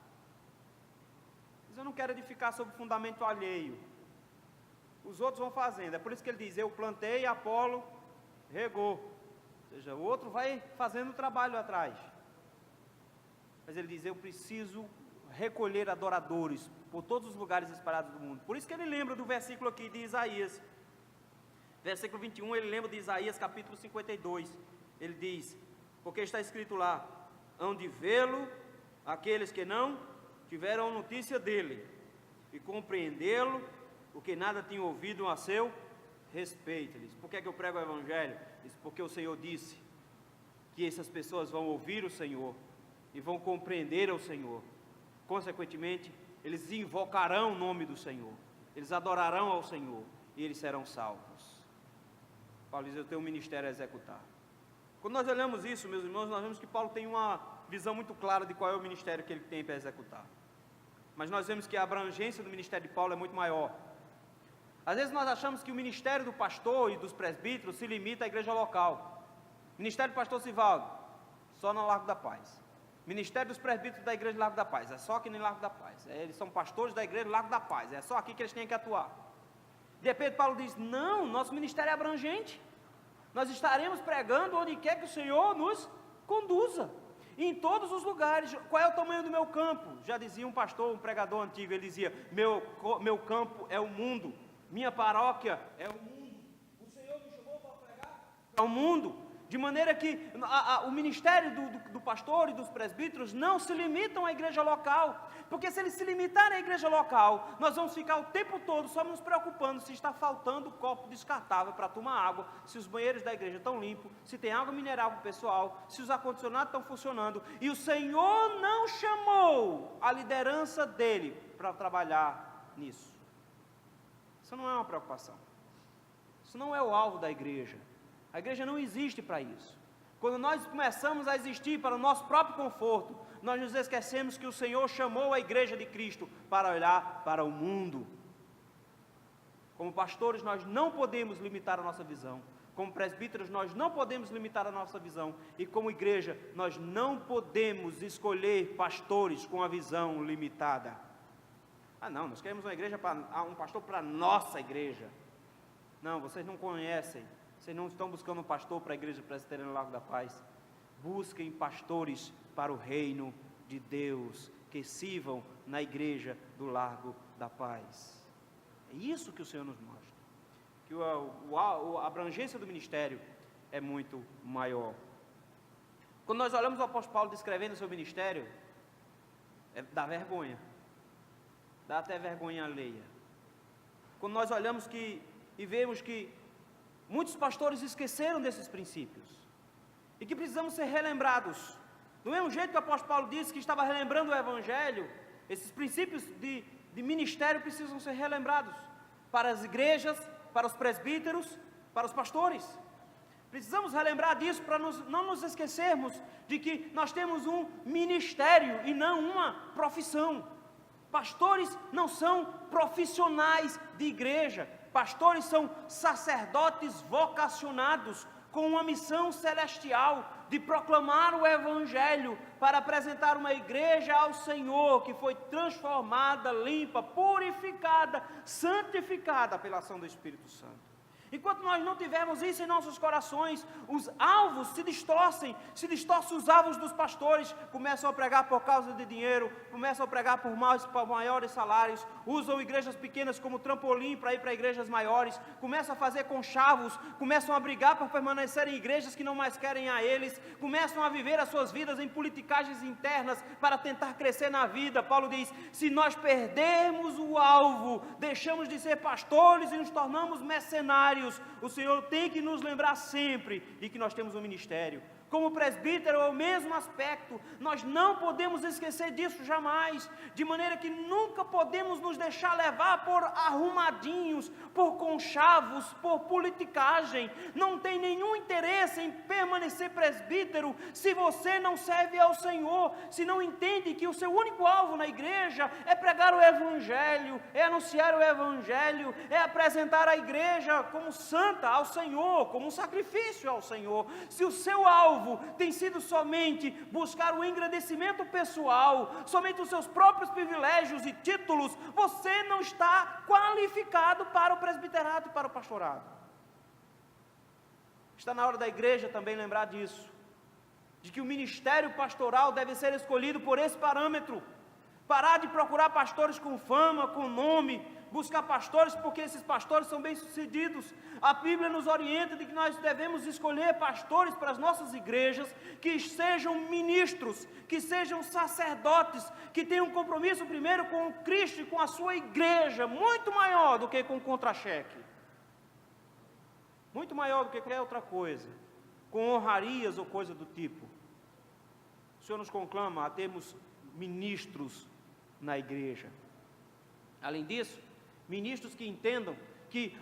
Mas eu não quero edificar sobre fundamento alheio. Os outros vão fazendo, é por isso que ele diz, eu plantei, Apolo regou, ou seja, o outro vai fazendo o trabalho atrás, mas ele diz, eu preciso recolher adoradores por todos os lugares espalhados do mundo. Por isso que ele lembra do versículo aqui de Isaías, versículo 21, ele lembra de Isaías capítulo 52, ele diz, porque está escrito lá, hão de vê-lo aqueles que não tiveram notícia dele, e compreendê-lo, porque nada tinha ouvido a seu respeito. Ele diz, por que é que eu prego o Evangelho? Ele diz, porque o Senhor disse que essas pessoas vão ouvir o Senhor e vão compreender o Senhor. Consequentemente, eles invocarão o nome do Senhor, eles adorarão ao Senhor e eles serão salvos. Paulo diz, eu tenho um ministério a executar. Quando nós olhamos isso, meus irmãos, nós vemos que Paulo tem uma visão muito clara de qual é o ministério que ele tem para executar. Mas nós vemos que a abrangência do ministério de Paulo é muito maior. Às vezes nós achamos que o ministério do pastor e dos presbíteros se limita à igreja local. Ministério do pastor Sivaldo, só no Largo da Paz. Ministério dos presbíteros da igreja do Largo da Paz, é só aqui no Largo da Paz. Eles são pastores da igreja do Largo da Paz, é só aqui que eles têm que atuar. De repente Paulo diz, não, nosso ministério é abrangente. Nós estaremos pregando onde quer que o Senhor nos conduza. E em todos os lugares. Qual é o tamanho do meu campo? Já dizia um pastor, um pregador antigo, ele dizia, meu campo é o mundo. Minha paróquia é o mundo, o Senhor me chamou para pregar ao mundo, de maneira que o ministério do pastor e dos presbíteros não se limitam à igreja local, porque se eles se limitarem à igreja local, nós vamos ficar o tempo todo só nos preocupando se está faltando copo descartável para tomar água, se os banheiros da igreja estão limpos, se tem água mineral para o pessoal, se os ar-condicionados estão funcionando, e o Senhor não chamou a liderança dele para trabalhar nisso. Isso não é uma preocupação. Isso não é o alvo da igreja. A igreja não existe para isso. Quando nós começamos a existir para o nosso próprio conforto, nós nos esquecemos que o Senhor chamou a igreja de Cristo para olhar para o mundo. Como pastores, nós não podemos limitar a nossa visão. Como presbíteros, nós não podemos limitar a nossa visão. E como igreja, nós não podemos escolher pastores com a visão limitada. Ah não, nós queremos uma igreja um pastor para a nossa igreja. Não, vocês não conhecem, vocês não estão buscando um pastor para a igreja presbiteriana Largo da Paz. Busquem pastores para o reino de Deus, que sirvam na igreja do Largo da Paz. É isso que o Senhor nos mostra, que a abrangência do ministério é muito maior. Quando nós olhamos o apóstolo Paulo descrevendo o seu ministério, dá vergonha. Dá até vergonha alheia. Quando nós olhamos e vemos que muitos pastores esqueceram desses princípios, e que precisamos ser relembrados. Do mesmo jeito que o apóstolo Paulo disse que estava relembrando o Evangelho, esses princípios de ministério precisam ser relembrados para as igrejas, para os presbíteros, para os pastores. Precisamos relembrar disso para não nos esquecermos de que nós temos um ministério e não uma profissão. Pastores não são profissionais de igreja, pastores são sacerdotes vocacionados com uma missão celestial de proclamar o Evangelho para apresentar uma igreja ao Senhor que foi transformada, limpa, purificada, santificada pela ação do Espírito Santo. Enquanto nós não tivermos isso em nossos corações, os alvos se distorcem os alvos dos pastores, começam a pregar por causa de dinheiro, começam a pregar por maiores salários, usam igrejas pequenas como trampolim para ir para igrejas maiores, começam a fazer conchavos, começam a brigar por permanecer em igrejas que não mais querem a eles, começam a viver as suas vidas em politicagens internas para tentar crescer na vida. Paulo diz, se nós perdermos o alvo, deixamos de ser pastores e nos tornamos mercenários, o Senhor tem que nos lembrar sempre de que nós temos um ministério. como presbítero é o mesmo aspecto. Nós não podemos esquecer disso jamais, de maneira que nunca podemos nos deixar levar por arrumadinhos, por conchavos, por politicagem. Não tem nenhum interesse em permanecer presbítero se você não serve ao Senhor, se não entende que o seu único alvo na igreja é pregar o Evangelho, é anunciar o Evangelho, é apresentar a igreja como santa ao Senhor, como um sacrifício ao Senhor. Se o seu alvo tem sido somente buscar o engrandecimento pessoal, somente os seus próprios privilégios e títulos, você não está qualificado para o presbiterato e para o pastorado. Está na hora da igreja também lembrar disso, de que o ministério pastoral deve ser escolhido por esse parâmetro. Parar de procurar pastores com fama, com nome, buscar pastores porque esses pastores são bem-sucedidos. A Bíblia nos orienta de que nós devemos escolher pastores para as nossas igrejas que sejam ministros, que sejam sacerdotes, que tenham um compromisso primeiro com Cristo e com a sua igreja, muito maior do que com contra-cheque, muito maior do que qualquer outra coisa, com honrarias ou coisa do tipo. O Senhor nos conclama a termos ministros na igreja. Além disso, ministros que entendam que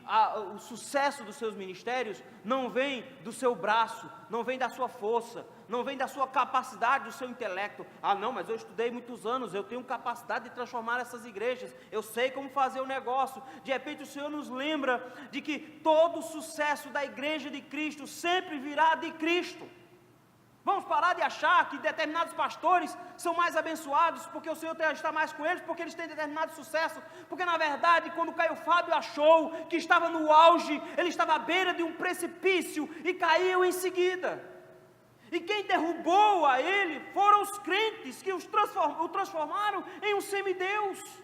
o sucesso dos seus ministérios não vem do seu braço, não vem da sua força, não vem da sua capacidade, do seu intelecto. Ah não, mas eu estudei muitos anos, eu tenho capacidade de transformar essas igrejas, eu sei como fazer o negócio. De repente o Senhor nos lembra de que todo o sucesso da igreja de Cristo sempre virá de Cristo. Vamos parar de achar que determinados pastores são mais abençoados porque o Senhor está mais com eles, porque eles têm determinado sucesso, porque na verdade quando Caio Fábio achou que estava no auge, ele estava à beira de um precipício e caiu em seguida. E quem derrubou a ele foram os crentes que o transformaram em um semideus.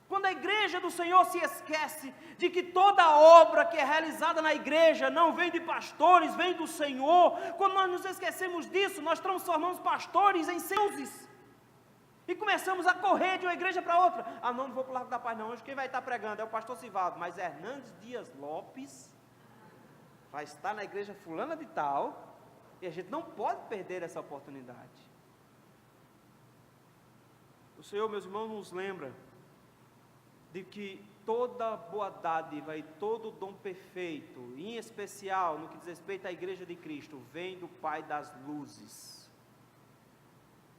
Quando a igreja do Senhor se esquece de que toda obra que é realizada na igreja não vem de pastores, vem do Senhor, quando nós nos esquecemos disso, nós transformamos pastores em deuses e começamos a correr de uma igreja para outra. Ah não vou para o Largo da Paz não, hoje quem vai estar pregando é o pastor Sivaldo, mas Hernandes Dias Lopes vai estar na igreja fulana de tal, e a gente não pode perder essa oportunidade. O Senhor, meus irmãos, nos lembra de que toda boa dádiva e todo dom perfeito, em especial no que diz respeito à igreja de Cristo, vem do Pai das luzes.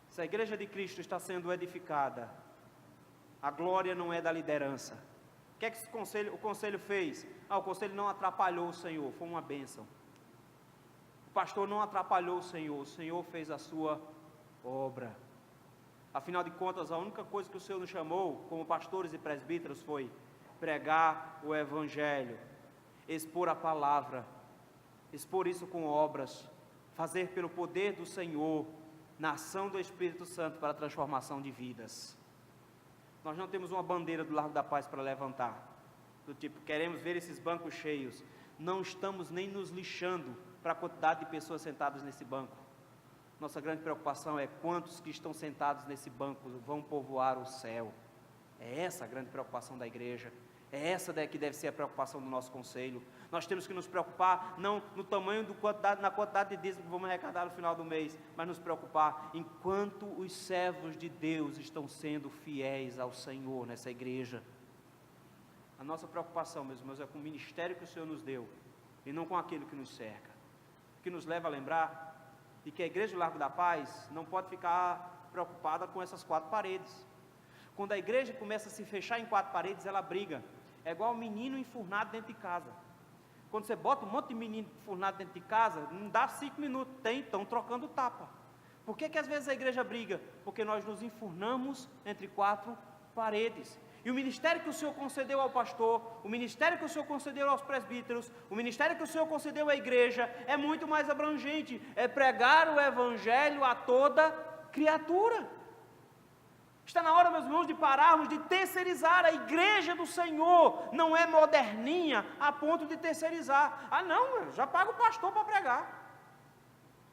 Se a igreja de Cristo está sendo edificada, a glória não é da liderança. O que é que o conselho fez? O conselho não atrapalhou o Senhor, foi uma bênção. O pastor não atrapalhou o Senhor fez a sua obra. Afinal de contas, a única coisa que o Senhor nos chamou, como pastores e presbíteros, foi pregar o Evangelho, expor a palavra, expor isso com obras, fazer pelo poder do Senhor, na ação do Espírito Santo para a transformação de vidas. Nós não temos uma bandeira do Largo da Paz para levantar, do tipo, queremos ver esses bancos cheios. Não estamos nem nos lixando para a quantidade de pessoas sentadas nesse banco. Nossa grande preocupação é quantos que estão sentados nesse banco vão povoar o céu. É essa a grande preocupação da igreja. É essa que deve ser a preocupação do nosso conselho. Nós temos que nos preocupar não no tamanho na quantidade de dízimo que vamos arrecadar no final do mês, mas nos preocupar em quanto os servos de Deus estão sendo fiéis ao Senhor nessa igreja. A nossa preocupação, meus irmãos, é com o ministério que o Senhor nos deu e não com aquilo que nos cerca. O que nos leva a lembrar de que a igreja do Largo da Paz não pode ficar preocupada com essas quatro paredes. Quando a igreja começa a se fechar em quatro paredes, ela briga. É igual um menino enfurnado dentro de casa. Quando você bota um monte de menino enfurnado dentro de casa, não dá 5 minutos, estão trocando tapa. Por que às vezes a igreja briga? Porque nós nos enfurnamos entre quatro paredes. E o ministério que o Senhor concedeu ao pastor, o ministério que o Senhor concedeu aos presbíteros, o ministério que o Senhor concedeu à igreja, é muito mais abrangente, é pregar o Evangelho a toda criatura. Está na hora, meus irmãos, de pararmos de terceirizar. A igreja do Senhor não é moderninha a ponto de terceirizar. Ah não, já paga o pastor para pregar.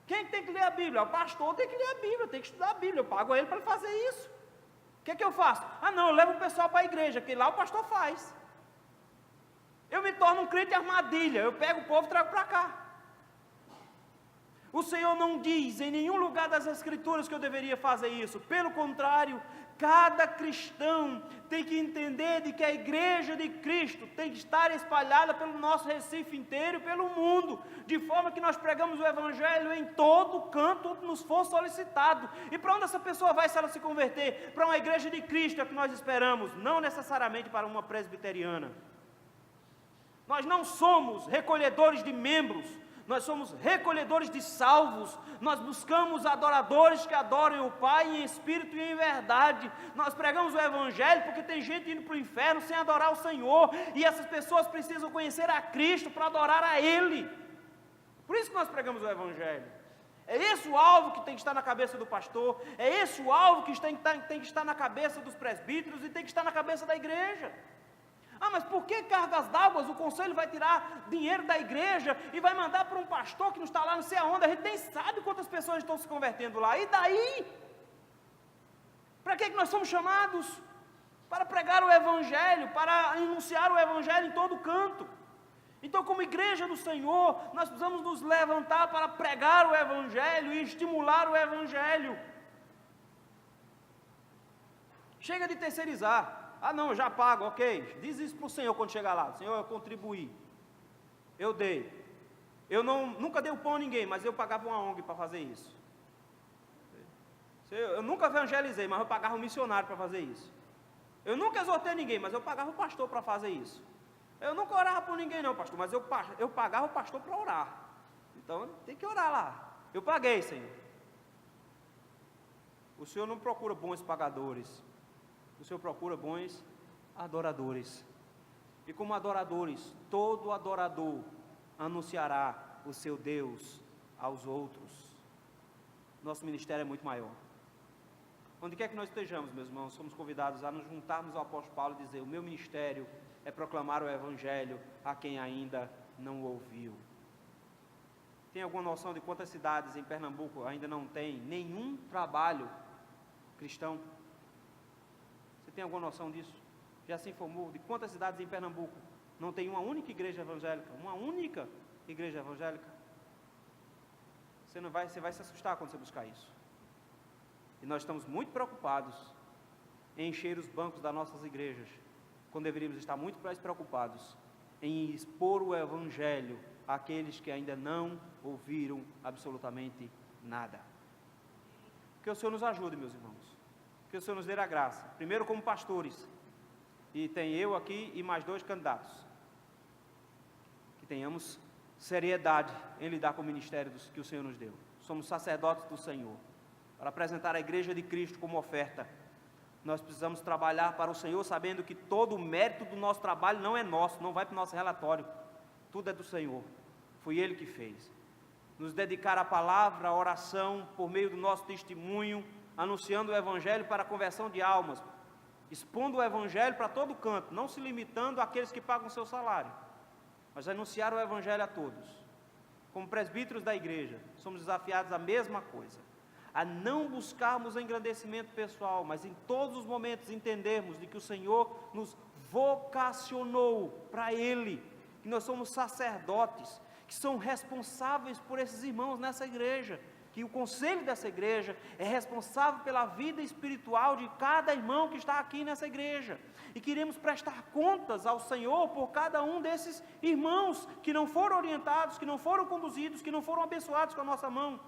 Quem tem que ler a Bíblia? O pastor tem que ler a Bíblia, tem que estudar a Bíblia, eu pago ele para fazer isso. O que eu faço? Ah não, eu levo o pessoal para a igreja, que lá o pastor faz. Eu me torno um crente armadilha, eu pego o povo e trago para cá. O Senhor não diz em nenhum lugar das Escrituras que eu deveria fazer isso. Pelo contrário, cada cristão tem que entender de que a igreja de Cristo tem que estar espalhada pelo nosso Recife inteiro e pelo mundo, de forma que nós pregamos o Evangelho em todo canto onde nos for solicitado. E para onde essa pessoa vai se ela se converter? Para uma igreja de Cristo é o que nós esperamos, não necessariamente para uma presbiteriana. Nós não somos recolhedores de membros, nós somos recolhedores de salvos. Nós buscamos adoradores que adorem o Pai em espírito e em verdade. Nós pregamos o Evangelho porque tem gente indo para o inferno sem adorar o Senhor, e essas pessoas precisam conhecer a Cristo para adorar a Ele. Por isso que nós pregamos o Evangelho. É esse o alvo que tem que estar na cabeça do pastor, é esse o alvo que tem que estar na cabeça dos presbíteros e tem que estar na cabeça da igreja. Ah, mas por que cargas d'água? O conselho vai tirar dinheiro da igreja e vai mandar para um pastor que não está lá não sei aonde. A gente nem sabe quantas pessoas estão se convertendo lá. E daí? Para que nós somos chamados? Para pregar o Evangelho, para anunciar o Evangelho em todo canto. Então, como igreja do Senhor, nós precisamos nos levantar para pregar o Evangelho e estimular o Evangelho. Chega de terceirizar. Ah não, eu já pago, ok. Diz isso para o Senhor quando chegar lá. Senhor, eu contribuí, eu dei. Eu nunca dei o pão a ninguém, mas eu pagava uma ONG para fazer isso. Eu nunca evangelizei, mas eu pagava um missionário para fazer isso. Eu nunca exortei ninguém, mas eu pagava o pastor para fazer isso. Eu nunca orava por ninguém não, pastor, mas eu pagava o pastor para orar. Então tem que orar lá. Eu paguei, Senhor. O Senhor não procura bons pagadores, o Senhor procura bons adoradores. E como adoradores, todo adorador anunciará o seu Deus aos outros. Nosso ministério é muito maior. Onde quer que nós estejamos, meus irmãos, somos convidados a nos juntarmos ao apóstolo Paulo e dizer: o meu ministério é proclamar o Evangelho a quem ainda não ouviu. Tem alguma noção de quantas cidades em Pernambuco ainda não tem nenhum trabalho cristão? Você tem alguma noção disso? Já se informou de quantas cidades em Pernambuco não tem uma única igreja evangélica? Uma única igreja evangélica? Você vai se assustar quando você buscar isso. E nós estamos muito preocupados em encher os bancos das nossas igrejas, quando deveríamos estar muito mais preocupados em expor o Evangelho àqueles que ainda não ouviram absolutamente nada. Que o Senhor nos ajude, meus irmãos. Que o Senhor nos dê a graça. Primeiro como pastores, e tem eu aqui e mais 2 candidatos. Que tenhamos seriedade em lidar com o ministério que o Senhor nos deu. Somos sacerdotes do Senhor. Para apresentar a igreja de Cristo como oferta, nós precisamos trabalhar para o Senhor, sabendo que todo o mérito do nosso trabalho não é nosso, não vai para o nosso relatório, tudo é do Senhor, foi Ele que fez. Nos dedicar à palavra, à oração, por meio do nosso testemunho, anunciando o Evangelho para a conversão de almas, expondo o Evangelho para todo canto, não se limitando àqueles que pagam o seu salário, mas anunciar o Evangelho a todos. Como presbíteros da igreja, somos desafiados à mesma coisa, a não buscarmos engrandecimento pessoal, mas em todos os momentos entendermos de que o Senhor nos vocacionou para Ele, que nós somos sacerdotes, que são responsáveis por esses irmãos nessa igreja, que o conselho dessa igreja é responsável pela vida espiritual de cada irmão que está aqui nessa igreja, e queremos prestar contas ao Senhor por cada um desses irmãos que não foram orientados, que não foram conduzidos, que não foram abençoados com a nossa mão.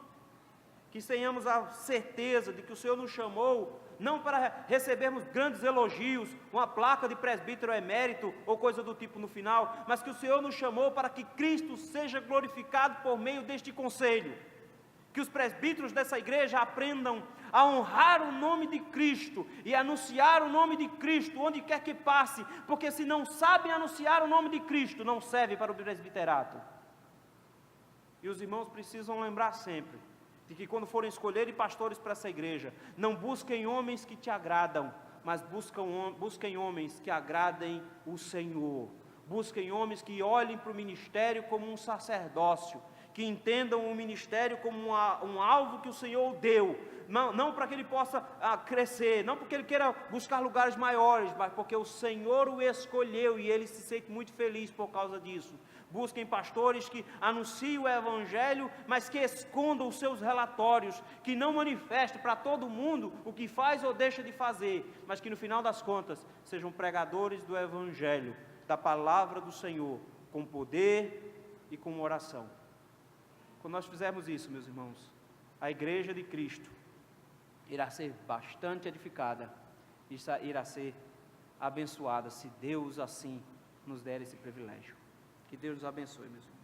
Que tenhamos a certeza de que o Senhor nos chamou, não para recebermos grandes elogios, uma placa de presbítero emérito ou coisa do tipo no final, mas que o Senhor nos chamou para que Cristo seja glorificado por meio deste conselho. Que os presbíteros dessa igreja aprendam a honrar o nome de Cristo e anunciar o nome de Cristo onde quer que passe, porque se não sabem anunciar o nome de Cristo, não serve para o presbiterato. E os irmãos precisam lembrar sempre de que quando forem escolherem pastores para essa igreja, não busquem homens que te agradam, mas busquem homens que agradem o Senhor. Busquem homens que olhem para o ministério como um sacerdócio, que entendam o ministério como um alvo que o Senhor deu, não para que ele possa crescer, não porque ele queira buscar lugares maiores, mas porque o Senhor o escolheu e ele se sente muito feliz por causa disso. Busquem pastores que anunciem o Evangelho, mas que escondam os seus relatórios, que não manifestem para todo mundo o que faz ou deixa de fazer, mas que no final das contas sejam pregadores do Evangelho, da palavra do Senhor, com poder e com oração. Quando nós fizermos isso, meus irmãos, a igreja de Cristo irá ser bastante edificada, e irá ser abençoada, se Deus assim nos der esse privilégio. Que Deus nos abençoe, meus irmãos.